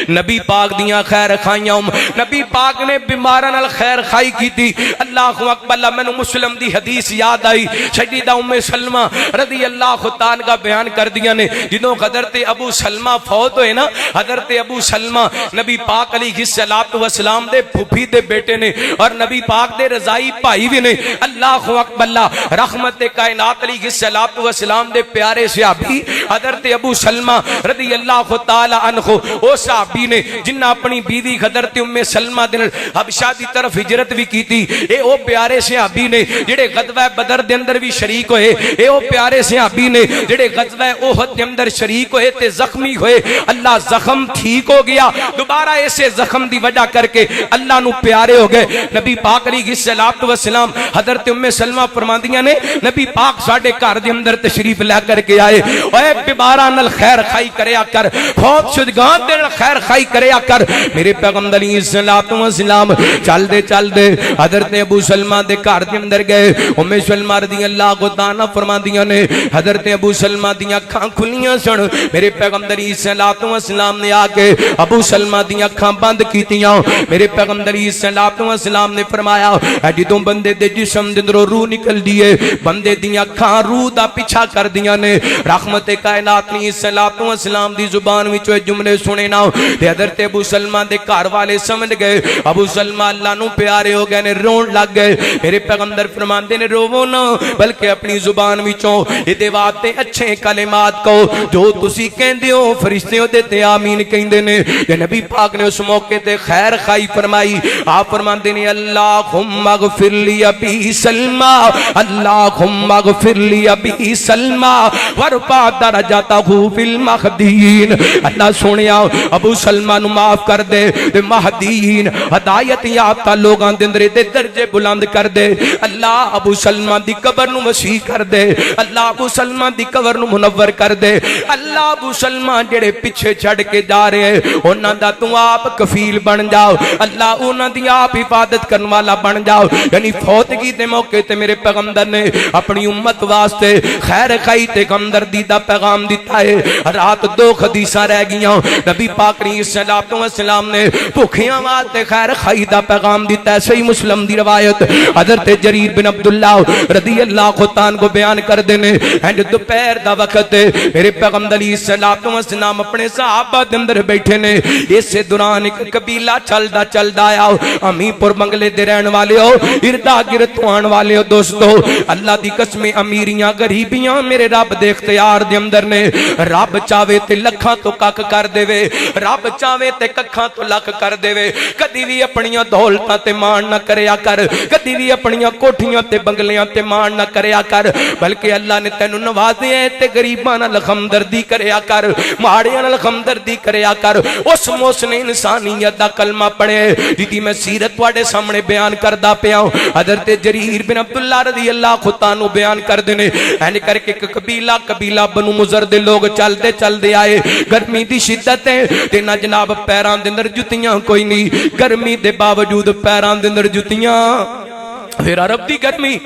نبی پاک دیاں خیر خائیاں, نبی پاک نے بیماران الخیر خائی کی تھی. اللہ اکبر. میں نے مسلم دی حدیث یاد آئی, سیدہ ام سلمہ رضی اللہ تعالیٰ کا بیان کر دیا نے. جنہوں حضرت ابو سلمہ فوت ہوئے نا, حضرت ابو سلمہ نبی پاک علیہ السلام دے پھوپھی دے بیٹے نے اور نبی پاک دے رضائی بھائی بھی نے. اللہ اکبر. رحمت کائنات علیہ السلام دے پیارے صحابی حضرت ابو سلمہ رضی اللہ تعالیٰ عنہ او صحابی نے جنہ اپنی بیوی حضرت ام سلمہ دے حبشہ دی طرف ہجرت بھی کی تھی. اے او پیارے صحابی نے جڑے غزوہ بدر دے اندر بھی شریک ہوئے. اے او پیارے صحابی نے جڑے غزوہ احد دے اندر شریک ہوئے تے زخمی ہوئے. اللہ زخم ٹھیک ہو گیا, دوبارہ ایسے زخم دی وجہ کر کے اللہ نو پیارے ہو گئے. نبی پاک علیہ السلام حضرت ام سلمہ فرماندیاں نے نبی پاک ساڈے گھر دے اندر تشریف لے کر کے آئے. اے بیماراں نال خیر خائی کریا کر, فوت شدگان دے خیر خائی کریا کر. میرے پیغمبر علیہ السلام چل دے حضرت ابو سلمہ دے گھر دے اندر گئے. ام سلمہ رضی اللہ عنہا فرماندیاں نے حضرت ابو سلمہ دیاں اکھاں کھلیاں سن. میرے پیغمبر علیہ السلام نے آ کے ابو سلمہ دیاں اکھاں بند کیتیاں. میرے پیغمبر علیہ السلام نے فرمایا جدوں بندے دے جسم دے اندروں روح نکل دیے, بندے دیاں اکھاں روح دا پیچھا کر دیاں نے. رحمت کائنات علیہ السلام دی زبان وچوں جملے سنے نا تے حضرت ابو سلمہ دے گھر والے سمجھ گئے ابو سلمہ اللہ نو پیارے ہو گئے نے, رون لگ گئے. میرے پیغمبر فرماندے نے روو نہ بلکہ اپنی زبان وچوں اے واسطے اچھے کلمات کہو جو تسی کہندے ہو فرشتیاں دے تے آمین کہندے نے. تے نبی پاک نے اس موقع تے خیر خائی فرمائی. آپ فرماندے نے اللہم اغفر لی ابی سلمہ, اللہم اغفر لی ابی سلمہ ورفع درجتہ فی المہدیین. اللہ سونیا ابو سلمہ نو معاف کر دے تے مہدیین ہدایت یافتہ لوگاں دے اندر دے درجے بلند کر دے. اللہ ابو سلمہ دی قبر نو وسیع کر دے, اللہ ابو سلمہ دی قبر نو منور کر دے. اللہ ابو سلمہ جڑے پیچھے چھڑ کے جا رہے ہیں انہاں دا تو آپ کفیل بن جاؤ, اللہ انہاں دی آپ حفاظت کرن والا بن جاؤ. یعنی فوتگی دے موقع تے میرے پیغمبر نے اپنی امت واسطے خیر خائی تے ہمدردی دا پیغام دیتا ہے. رات دو حدیثاں رہ گئیاں. نبی پاک علیہ السلام نے بھوکھیاں واسطے خیر خائی دا پیغام دیتا ہے. صحیح مسلم دی روایت حضرت جریر بن عبداللہ رضی اللہ عنہ کو بیان کر دینے اینڈ دوپہر دا وقت میرے پیغمبر علیہ السلام اپنے صحابہ دے اندر بیٹھے نے. اس دوران ایک قبیلہ چلدا آیا. امی پور بنگلے دے رہن والے ہو, اردا گرد تو آن والے ہو دوستو, اللہ دی قسم امیریاں غریبیاں میرے رب دے اختیار دے اندر نے. رب چاہے تے لکھاں تو کک کر دے وے, رب چاہے تے ککھاں تو لکھ کر دے وے. کدی بھی اپنیاں دولتاں تے مان نہ کریا کر, کدی بھی اپنیاں کوٹھیاں تے بنگلیاں تے مان نہ کریا کر, بلکہ اللہ نے تینوں نوازے ہے تے غریباں نال ہمدردی کریا کر, ماڑیاں نال ہمدردی کریا کر. اس محسن انسانیت دا کلمہ پڑھے جدی میں سیرت تواڈے سامنے بیان کردا پیا ہوں. حضرت جریر بن عبداللہ رضی اللہ عنہ بیان کر دینے این کر کے قبیلہ بنو مضر دے لوگ چلدے آئے. گرمی دی شدت ہے تے نہ جناب پیران دے اندر جتیاں کوئی نہیں, گرمی دے باوجود پیران دے اندر جتیاں. پھر عرب دی گرمی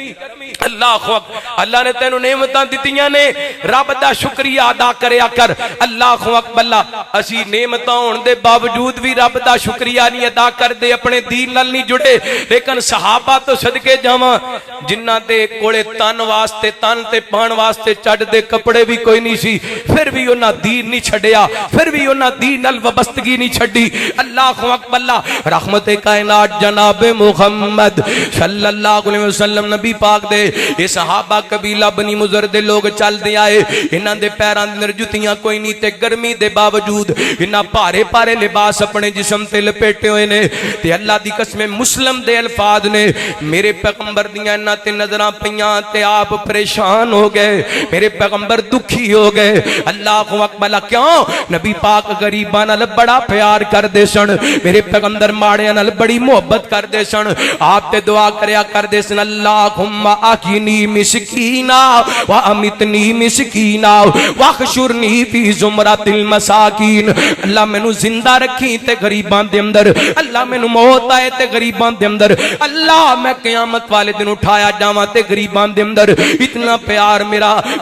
اللہ نے تینوں نعمتاں دتیاں نے, رب دا شکریہ ادا کریا کر. اللہ اکبر. اسی نعمتاں ہون دے باوجود بھی رب دا شکریہ نہیں ادا کر دے, اپنے دین نال نہیں جڑے. لیکن صحابہ تو صدقے جاواں جنہاں دے کولے تن واسطے تن تے پان واسطے چڑھ دے کپڑے بھی کوئی نہیں سی, پھر بھی انہاں دین نہیں چھڈیا, پھر بھی انہاں دین نال وابستگی نہیں چھڈی. اللہ اکبر. رحمت کائنات جناب محمد صلی اللہ علیہ وسلم نبی پاک دے دے اے صحابہ قبیلہ بنی مضر دے لوگ چل دے آئے انہاں دے پیراں دے اندر جتیاں کوئی نہیں تے گرمی دے باوجود انہاں پارے پارے لباس اپنے جسم تے لپیٹے ہوئے نے تے اللہ دی قسم مسلم دے الفاظ نے میرے پیغمبر دیاں انہاں تے نظراں پیاں تے آپ پریشان ہو گئے میرے پیغمبر دکھی ہو گئے اللہ اکبر کیوں نبی پاک غریباں نال بڑا پیار کر دے سن میرے پیغمبر ماڑیاں نال بڑی محبت کر دے سن آپ تے دعا کریا کر دے سن اللہم احینی مسکینا وامتنی مسکینا واحشرنی فی زمرۃ المساکین اللہ مینوں زندہ رکھی تے غریباں دے اندر اللہ مینوں موت آئے تے غریباں دے اندر اللہ میں قیامت والے دن اٹھایا جاواں تے غریباں دے اندر اتنا پیار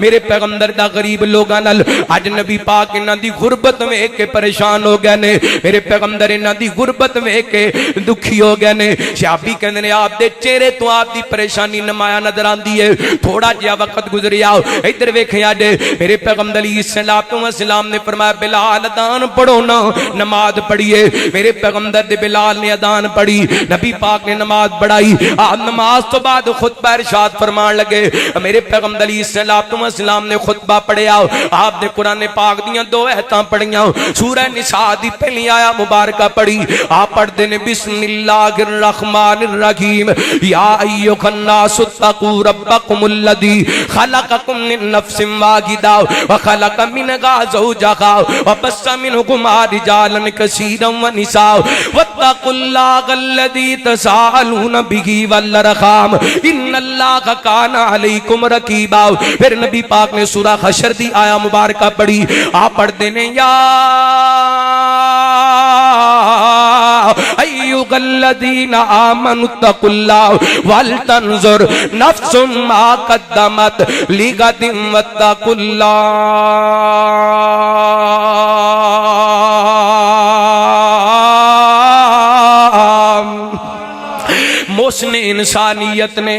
میرے پیغمبر دا غریب لوگاں نال اج نبی پاک انہاں دی غربت ویکھ کے پریشان ہو گئے نے میرے پیغمبر انہاں دی غربت ویکھ کے دکھی ہو گئے نے صحابی کہندے نے آپ دے چہرے تو آپ دی پریشانی نمایاں نظر آندی ہے تھوڑا جہا وقت گزریا ادھر ویکھیا جے میرے پیغمبر علیہ السلام نے فرمایا بلال اذان پڑھو نا نماز پڑھیے میرے پیغمبر دے بلال نے اذان پڑھی نبی پاک نے نماز پڑھائی آپ نماز تو بعد خطبہ ارشاد فرمان لگے میرے پیغمبر علیہ السلام نے خطبہ پڑھیا آپ نے قرآن پاک دیاں 2 آیتاں پڑھیاں سورہ نساء دی پہلی آیا مبارکہ پڑھی آپ پڑھتے نے بسم اللہ الرحمن الرحیم یا ایھا الناس اتقوا ربکم الذی خلقکم من نفس واحدہ وخلق منها زوجها وبث منهما رجالا كثيرا ونساء واتقوا الله الذي تساءلون به والارحام ان اللہ کان علیکم رقیبا پھر نبی پاک نے سورہ حشر دی آیا مبارکہ پڑھی آپ پڑھتے ہیں یا ایھا الذین آمنوا اتقوا اللہ ولتنظر نفس ما قدمت لغد واتقوا اللہ محسن انسانیت نے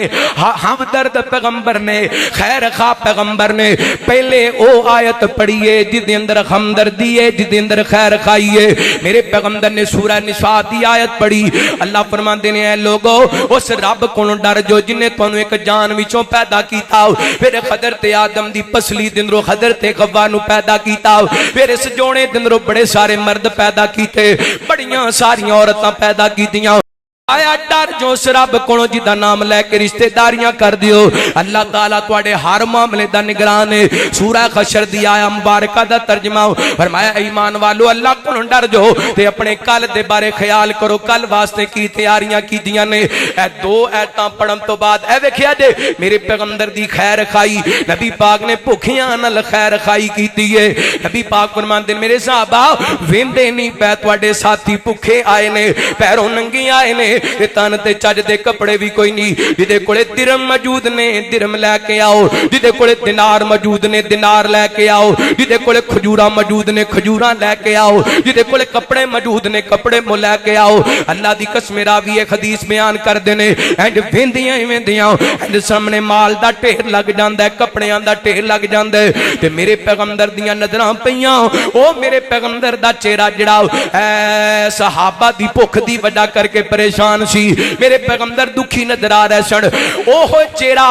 ہمدرد پیغمبر نے خیر خواہ پیغمبر نے پہلے او آیت پڑھیے جدے اندر ہمدردی ہے جدے اندر خیر خواہی ہے میرے پیغمبر نے سورہ نساء دی آیت پڑھی اللہ فرماندے نے اے لوگو اس رب کولوں ڈر جو جن نے تانوں ایک جان وچوں پیدا کیتا پھر حضرت آدم دی پسلی دے اندروں حضرت حوا نو پیدا کیتا پھر اس جوڑے دے اندروں بڑے سارے مرد پیدا کیتے بڑیاں ساریاں عورتاں پیدا کیتیاں آیا ڈر جو اس رب کو جدا نام لے کے رشتہ داریاں کر دیو اللہ تعالیٰ تواڈے ہر معاملے دا نگران ہے سورہ حشر دی آیا مبارکہ دا ترجمہ فرمایا ایمان والو اللہ کو ڈر جو تے اپنے کل دے بارے خیال کرو کل واسطے کی تیاریاں کی دیاں نے اے 2 آیتاں پڑھن تو بعد اے ویکھیا جے میرے پیغمبر دی خیر خائی نبی پاک نے بھکھیاں نال خیر خائی کیتی ہے نبی پاک فرماندے میرے صحابہ ویندے نہیں پے تواڈے ساتھی بھکھے آئے نے پیروں ننگے آئے نے تن تے چج دے کپڑے بھی کوئی نہیں جدے کولے درم موجود نے درم لے کے آؤ جدے کولے دینار موجود نے دینار لے کے آؤ جدے کولے کھجوراں موجود نے کھجوراں لے کے آؤ جدے کولے کپڑے موجود نے کپڑے مو لے کے آؤ اللہ دی قسم راوی ایک حدیث بیان کر دے نے اینڈ ویندیاں اینڈ سامنے مال دا ڈھیر لگ جاندا ہے کپڑیاں دا ڈھیر لگ جاندا ہے تے میرے پیغمبر دیاں نظراں پیاں او میرے پیغمبر دا چہرہ جڑا اے صحابہ دی بھوک دی وجہ کر کے پریشان سی میرے پیغمبر دکھی نظر آ رہے سن اوہ چہرہ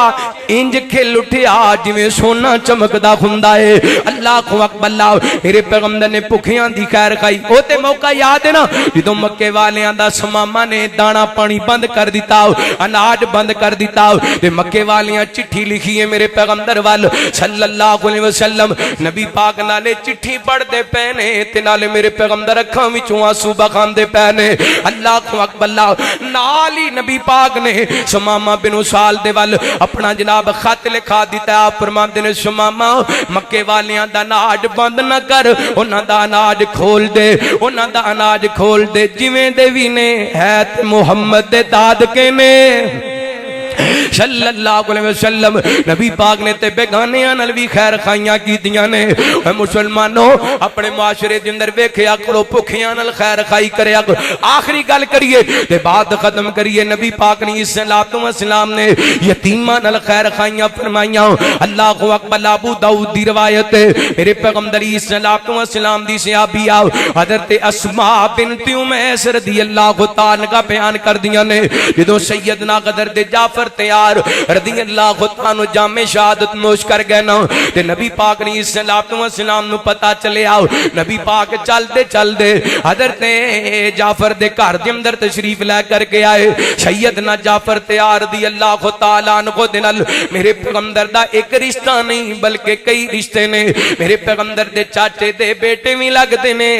انج کھل اٹھیا جویں سونا چمکدا ہوندا ہے اللہ اکبر اللہ میرے پیغمبر نے بھکھیاں دی خیر کھائی او تے موقع یاد ہے نا جدوں مکے والیاں دا سماما نے دانا پانی بند کر دیتا اناج بند کر دیتا تے مکے والیاں چٹھی لکھی ہے میرے پیغمبر وال صلی اللہ علیہ وسلم نبی پاک نالے چٹھی پڑھ دے پینے تے نالے میرے پیغمبر اکھاں وچوں آنسو بہاندے پینے اللہ اکبر اللہ نالی نبی پاک نے سماما بن اسال دے وال اپنا جناب خط لکھا دیتا ہے آپ فرماندے نے سماما مکے والیاں دا اناج بند نہ کر انہاں دا اناج کھول دے انہاں دا اناج کھول دے جویں دے وی نے ہے تے محمد دے داد کے نے صلی اللہ علیہ وسلم نبی پاک نے تے بیگانیاں نال بھی خیر خائیاں کیتیاں نے اے مسلمانوں اپنے معاشرے دے اندر ویکھیا کرو بھکھیاں نال خیر خائی کریا کرو آخری گل کریے تے بعد ختم کریے نبی پاک نے السلام نے یتیماں نال خیر خائیاں فرمائیاں اللہ اکبر ابو داؤد دی روایت ہے میرے پیغمبر السلام دی صحابیہ حضرت اسماء بنت امیس رضی اللہ تعالی عنہ بیان کر دیاں نے جدوں سیدنا غدر دے جعفر تیار تیار رضی اللہ عنہ جام شہادت نوش کر گئے نا تے نبی پاک نے الصلوۃ والسلام نو پتا چلیا نبی پاک چل دے حضرت جعفر دے گھر دے اندر تشریف لے کر کے آئے سیدنا جعفر تیار رضی اللہ تعالی عنہ دے نال میرے پیغمبر دا ایک رشتہ نہیں بلکہ کئی رشتے نے میرے پیغمبر دے چاچے دے بیٹے بھی لگتے نے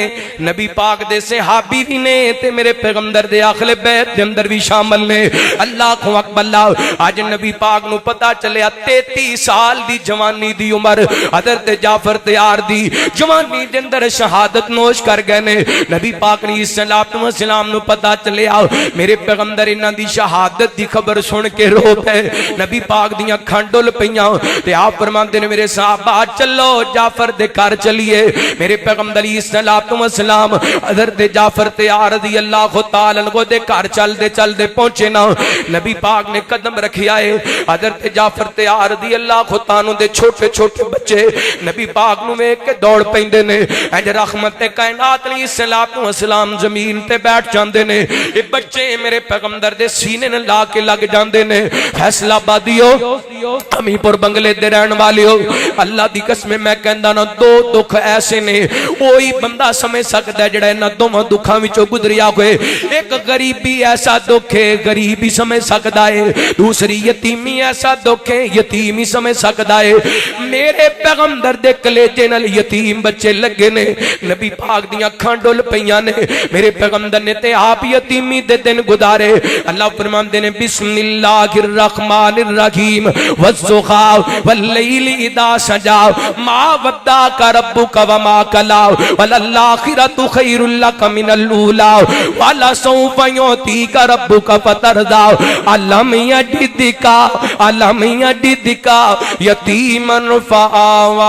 نبی پاک دے صحابی بھی نے تے میرے پیغمبر دے اہل بیت دے اندر بھی شامل نے اللہ اکبر اللہ اج نبی پاک نو پتا چلیا 33 سال دی جوانی دی عمر حضرت جعفر تیار دی جوانی دے اندر شہادت نوش کر گئے نے نبی پاک نے الصلوۃ والسلام نو پتا چلیا میرے پیغمبر انہاں دی شہادت دی خبر سن کے رو پے نبی پاک دی اکھاں ڈل پیاں تے آپ فرماندے نے میرے صحابہ چلو جعفر دے گھر چلیے میرے پیغمبر علیہ الصلوۃ والسلام حضرت جعفر تیار رضی اللہ تعالی عنہ دے گھر چل دے پہنچے نا نبی پاک نے قدم رکھیا ہے حضرت جعفر تیار رضی اللہ تعالی عنہ دے چھوٹے چھوٹے بچے نبی پاک نو ویکھ کے دوڑ پیندے نے اج رحمت کائنات علیہ الصلوۃ والسلام زمین تے بیٹھ جاندے نے اے بچے میرے پیغمبر دے سینے نے لا کے لگ جاندے نے فیصلہ آبادیو امی پور بنگلے دے رہن والیو اللہ دی قسم میں کہندا نا دو دکھ ایسے نے وہی بندہ سمجھ سکدا ہے جڑا انہاں دوواں دکھاں وچوں گزریا ہوئے ایک غریبی ایسا دکھ ہے غریب ہی سمجھ سکدا ہے دوسری یتیمی ایسا دکھ ہے یتیم ہی سمجھ سکدا ہے میرے پیغمبر دے کلیجے نال یتیم بچے لگے نے نبی پاک دی اکھاں ڈل پیاں نے میرے پیغمبر نے تے آپ یتیمی دے دن گزارے اللہ فرماندے نے بسم اللہ الرحمن الرحیم والضحی واللیل اذا سجا ما ودعک ربک وما قلى وللآخرۃ خیر لک من الاولی ولسوف یعطیک ربک فترضی الم یجدک یتیما فآوی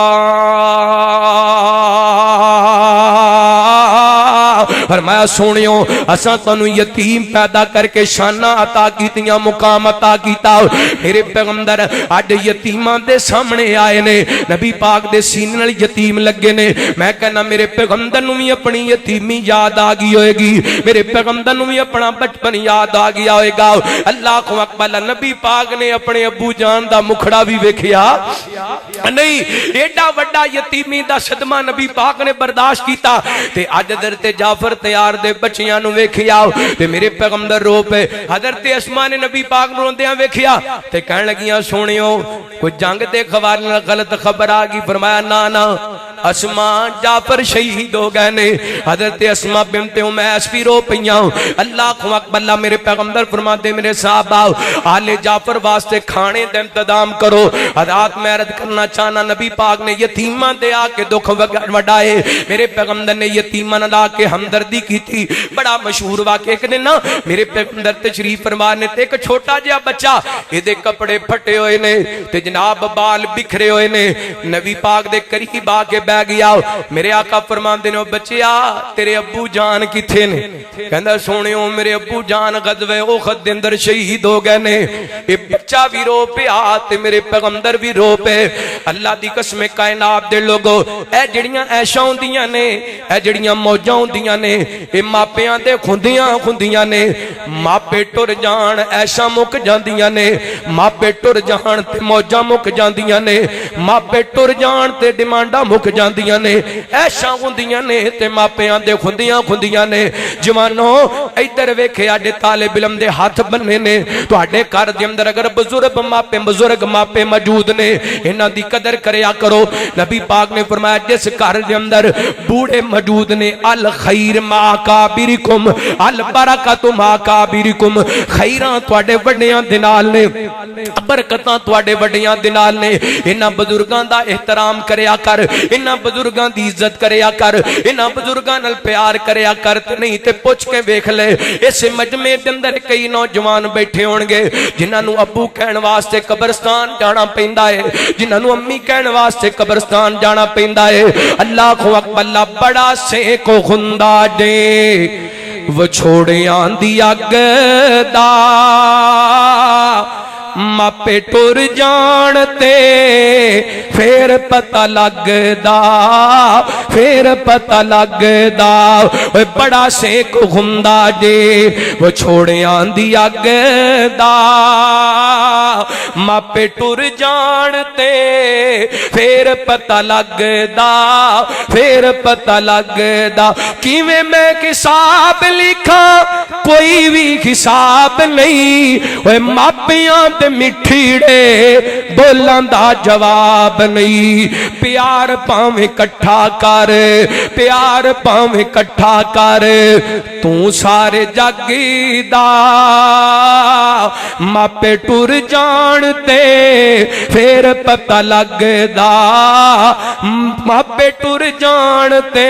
فرمایا سونیو اساں تانوں یتیم پیدا کر کے شاناں عطا کیتیاں مقام عطا کیتا میرے پیغمبر اج یتیماں دے سامنے آئے نے نبی پاک دے سینے نال یتیم لگے نے میں کہنا میرے پیغمبر نوں بھی اپنی یتیمی یاد آ گئی ہوئے گی میرے پیغمبر نوں بھی اپنا بچپن یاد آ گیا ہوئے گا اللہ اکبر نبی پاک نے اپنے ابو جان دا مکھڑا بھی ویکھیا نہیں ایڈا وڈا یتیمی دا صدمہ نبی پاک نے برداشت کیتا تے اج حضرت جعفر تیار دے بچیاں نو ویکھیا تے میرے پیغمبر رو پے حضرت اسماء نے نبی پاک نو روندیاں ویکھیا تے کہن لگیاں سونیو کوئی جنگ دے خوار نال غلط خبر آ گئی فرمایا نا اسماء جعفر شہید ہو گئے نے حضرت اسماء بنت امیس بھی رو پیاں اللہ اکبر اللہ میرے پیغمبر فرماتے میرے صحابہ آل جعفر واسطے کھانے دے انتظام کرو حضرات میں عرض کرنا چاہنا نبی پاک نے یتیماں دے آ کے دکھ وڈائے میرے پیغمبر نے یتیماں لا کے ہمدردی کی تھی بڑا مشہور واقعہ ایک دن نا میرے پیغمبر تشریف فرما نے تے ایک چھوٹا جہا بچہ اے دے کپڑے پھٹے ہوئے نے تے جناب بال بکھرے ہوئے نے نبی پاک دے قریب آ کے بہ گیا میرے آقا فرماندے نے بچیا تیرے ابو جان کتھے نے کہندا سونیو میرے ابو جان غزوہ احد دے اندر شہید ہو گئے نے اے بچہ بھی رو پیا تے میرے پیغمبر بھی رو پے اللہ دی قسم کائنات دے لوگو اے جڑیاں عیشاں ہوندیاں نے اے جڑیاں موجاں ہوندیاں نے اے ماپیاں دے خوندیاں نے ماپے ٹر جان عیشاں مک جاندیاں نے ماپے ٹر جان تے موجاں مک جاندیاں نے ماپے ٹر جان تے ڈیمانڈاں مک جاندیاں نے عیشاں ہوندیاں نے تے ماپیاں دے خوندیاں نے جوانو ادھر ویکھے اڈے طالب علم دے ہاتھ بننے نے تواڈے گھر دے اندر اگر بزرگ ماپے موجود نے انہاں دی قدر کریا کرو نبی پاک نے فرمایا جس گھر دے اندر بوڑھے موجود نے الخیر ما کابرکم البرکۃ ما کابرکم خیراں تواڈے وڈیاں دے نال نے برکتاں تواڈے وڈیاں دے نال نے انہاں بزرگاں دا احترام کریا کر انہاں بزرگاں دی عزت کریا کر انہاں بزرگاں نال پیار کریا کر تے نہیں تے پوچھ کے ویکھ لے اس مجمع دے اندر کئی نوجوان بیٹھے ہون گے جنہاں نو ابو کہن واسطے قبرستان جانا پیندا ہے جنہاں نو امی کہن واسطے قبرستان جانا پیندا ہے اللہ اکبر اللہ بڑا سے کو خندا دے وہ چھوڑیاں دی اگ دا ਮਾਪੇ ਟੁਰ ਜਾਣ ਤੇ ਫੇਰ ਪਤਾ ਲੱਗਦਾ, ਫੇਰ ਪਤਾ ਲੱਗਦਾ ਓਏ ਬੜਾ ਸੇਕ ਹੁੰਦਾ ਜੇ ਉਹ ਛੋੜਿਆਂ ਦੀ ਅੱਗ ਦਾ। ਮਾਪੇ ਟੁਰ ਜਾਣ ਤੇ ਫੇਰ ਪਤਾ ਲੱਗਦਾ, ਫੇਰ ਪਤਾ ਲੱਗਦਾ ਕਿਵੇਂ ਮੈਂ ਹਿਸਾਬ ਲਿਖਾਂ, ਕੋਈ ਵੀ ਹਿਸਾਬ ਨਹੀਂ ਓਏ ਮਾਪਿਆਂ ਤੇ ਮਿੱਠੀੜੇ ਬੋਲਾਂ ਦਾ ਜਵਾਬ ਨਹੀਂ। ਪਿਆਰ ਭਾਵੇਂ ਇਕੱਠਾ ਕਰ, ਪਿਆਰ ਭਾਵੇਂ ਇਕੱਠਾ ਕਰ, ਤੂੰ ਸਾਰੇ ਜੱਗ ਦਾ। ਮਾਪੇ ਟੁਰ ਜਾਣ ਤੇ ਫੇਰ ਪਤਾ ਲੱਗਦਾ, ਮਾਪੇ ਟੁਰ ਜਾਣ ਤੇ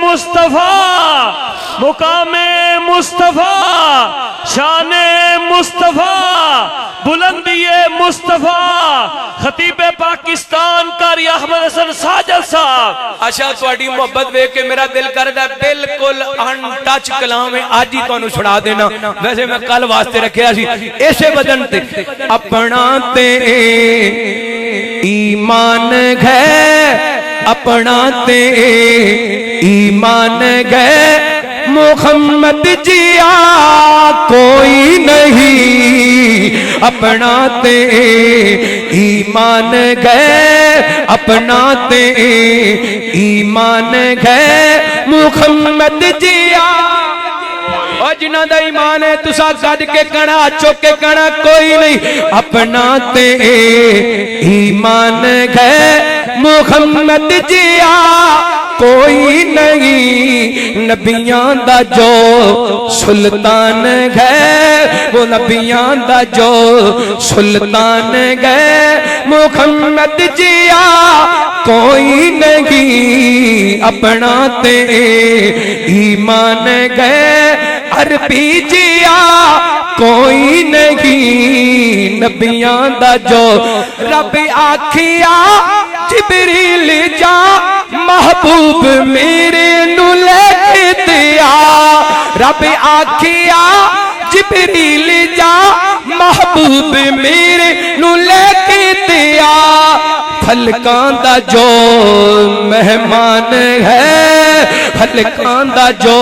مصطفیٰ مقام مصطفیٰ شان مصطفیٰ بلندی مصطفیٰ خطیب پاکستان قاری احمد حسن ساجد صاحب اچھا تواڈی محبت ویکھ کے میرا دل کردا ہے بالکل ان ٹچ کلام ہے اج ہی تانوں چھڑا دینا ویسے میں کل واسطے رکھیا سی اسے وجن تے اپنا تے ایمان ہے اپنا تے ایمان گئے محمد جیا کوئی نہیں اپنا تے ایمان گئے اپنا تے ایمان گئے محمد جیا اور جنہ دا ایمان ہے تسا گھڑ کے کنا چوک کے کنا کوئی نہیں اپنا تے ایمان گئے محمد جیا کوئی نہیں نبیان دا جو سلطان گئے وہ نبیان دا جو سلطان گئے محمد جیا کوئی نہیں اپنا تے ایمان گئے عربی جیا کوئی نہیں نبیان دا جو رب آکھیا جبریل جا محبوب میرے نو لے کے دیا رب آکھیا جبریل جا محبوب میرے نو لے کے دیا پھلکان دا جو مہمان ہے پھلکان دا جو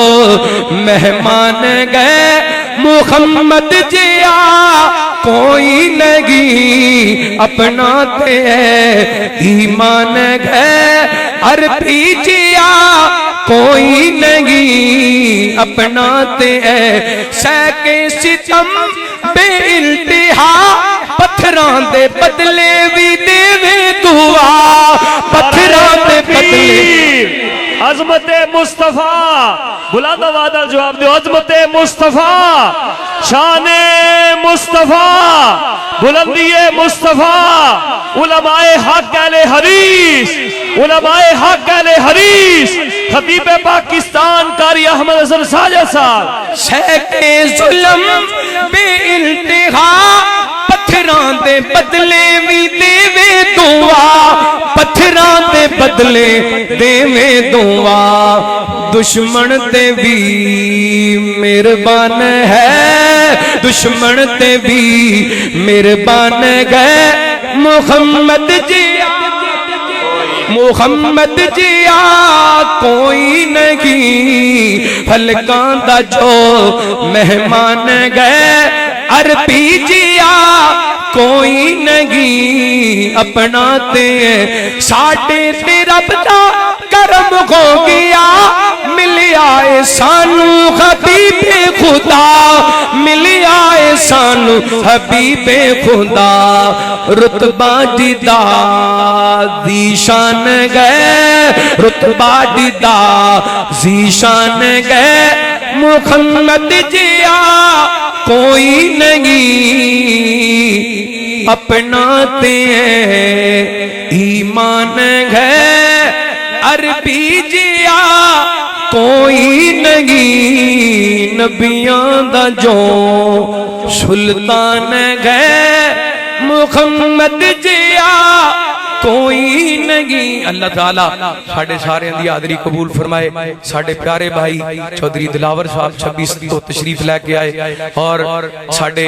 مہمان گئے محمد جیا کوئی نہیں اپنا تے ایمان گئے عربی جیا کوئی نہیں اپنا تے سیکے ستم بے انتہا پتھران دے بدلے بھی دے دعا پتھران دے بدلے عظمت مصطفیٰ بلند وعدہ جواب دو عظمت مصطفیٰ شان مصطفیٰ بلندی مصطفیٰ علماء حق اہل حدیث علماء حق اہل حدیث خطیب پاکستان قاری احمد حسن ساجد صاحب سیکے ظلم بے انتہا پتھران دے بدلے بھی دے دعا پتھران دے بدلے دے دعا دشمن تے بھی مہربان ہے دشمن تے بھی مہربان گئے محمد جیا محمد جیا کوئی نہیں پھلکان دا جو مہمان گئے عربی جیا کوئی نہیں اپنا تے ساڑھے تے رب دا کرم ہو گیا ملی آئے سانو حبیب خدا ملی آئے سانو حبیب خدا رتبہ دیدہ ذیشان گئے رتبہ دیدہ ذیشان گئے محمد جیا کوئی نہیں اپنا تے ایمان ہے عربی جیا کوئی نہیں نبیان دا جو سلطان گئے محمد جیا کوئی نہیں اللہ تعالیٰ ساڑھے سارے اندھی آدری قبول فرمائے ساڑھے پیارے بھائی چودری دلاور صاحب 26 کو تشریف لے کے آئے اور ساڑھے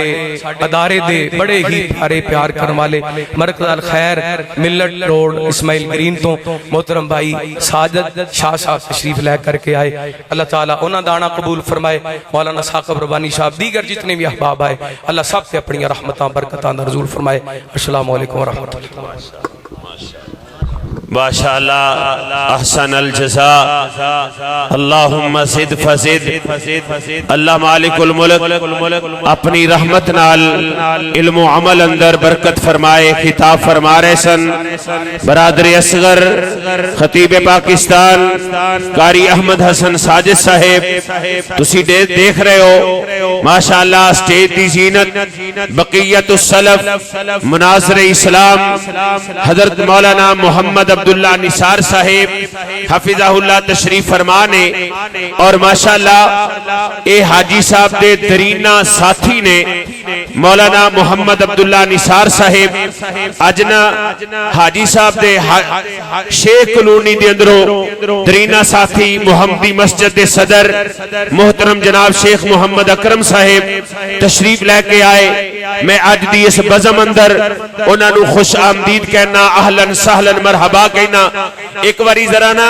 ادارے دے بڑے ہی پیارے پیار کرمالے مرکز الخیر ملت روڈ اسماعیل گرین تو محترم بھائی ساجد شاہ صاحب تشریف لے کر کے آئے اللہ تعالیٰ انہاں دانا قبول فرمائے مولانا ثاقب ربانی صاحب دیگر جتنے بھی احباب آئے اللہ سب سے اپنی رحمتاں برکتاں نزول فرمائے السلام علیکم ورحمۃ اللہ ماشاءاللہ احسن الجزاء اللہم زد فزد اللہ مالک الملک اپنی رحمت نال علم و عمل اندر برکت فرمائے خطاب فرما رہے سن برادر اصغر خطیب پاکستان قاری احمد حسن ساجد صاحب تسی دیکھ رہے ہو ماشاءاللہ سٹیج دی زینت بقیت السلف مناظر اسلام حضرت مولانا محمد عبداللہ نثار صاحب حفظہ اللہ تشریف فرمانے اور ماشاءاللہ اے حاجی صاحب دے درینہ ساتھی نے مولانا محمد عبداللہ نثار صاحب اجنا حاجی صاحب دے شیخ کلونی دے اندروں درینہ ساتھی محمدی مسجد دے صدر محترم جناب شیخ محمد اکرم صاحب تشریف لے کے آئے میں اج دی اس بزم اندر انہاں نو خوش آمدید کہنا اہلاً سہلاً مرحبا کہنا ایک واری ذرا نا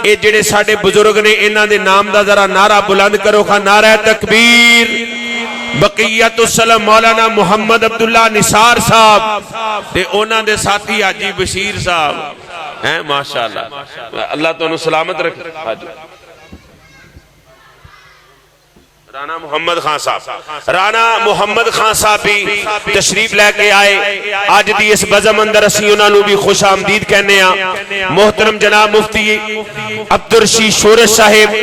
اے جڑے ساڈے بزرگ نے انہاں دے نام دا ذرا نعرہ بلند کرو خا نعرہ تکبیر بقیت السلام مولانا محمد عبداللہ نثار صاحب تے انہاں دے ساتھی حاجی بشیر صاحب ہیں ماشاءاللہ اللہ تو انہوں سلامت رکھے حاجی رانا محمد خان صاحب رانا محمد خان صاحب بھی تشریف لے کے آئے آج دی اس بزم اندر اسی انہاں نو بھی خوش آمدید کہنے ہیں محترم جناب مفتی عبدالرشید شورش صاحب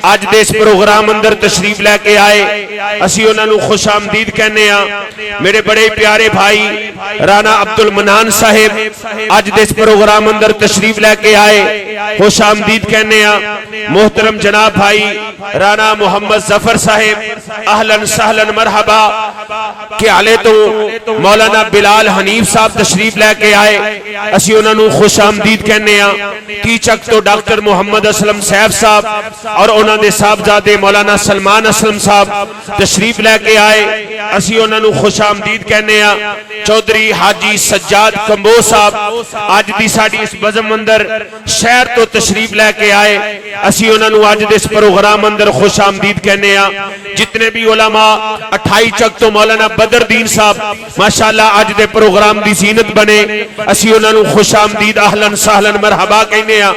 آج دے اس پروگرام اندر تشریف لے کے آئے اسی انہاں نو خوش آمدید کہنے ہیں میرے بڑے پیارے بھائی رانا عبدالمنان صاحب آج دے اس پروگرام اندر تشریف لے کے آئے خوش آمدید کہنے ہیں محترم جناب بھائی رانا محمد ظفر صاحب اہلاً سہلاً مرحبا کہ آلے تو مولانا بلال حنیف صاحب تشریف لے کے آئے اسی انہوں نے خوش آمدید کہنے ہیں کی چک تو ڈاکٹر محمد اسلم صاحب صاحب اور انہوں نے صاحبزادے مولانا سلمان اسلم صاحب تشریف لے کے آئے اسی انہوں نے خوش آمدید کہنے ہیں چودھری حاجی سجاد کمبو صاحب آج دی ساڑی اس بزم اندر شہر تو تشریف لے کے آئے اسی انہوں نے آج دے اس پروگرام اندر خوش آمدید کہنے ہیں جتنے بھی علماء 28 چک تو مولانا بدر دین صاحب ماشاءاللہ آج دے پروگرام دی زینت بنے اسی انہوں نے خوش آمدید اہلاً سہلاً مرحبا کہنے ہیں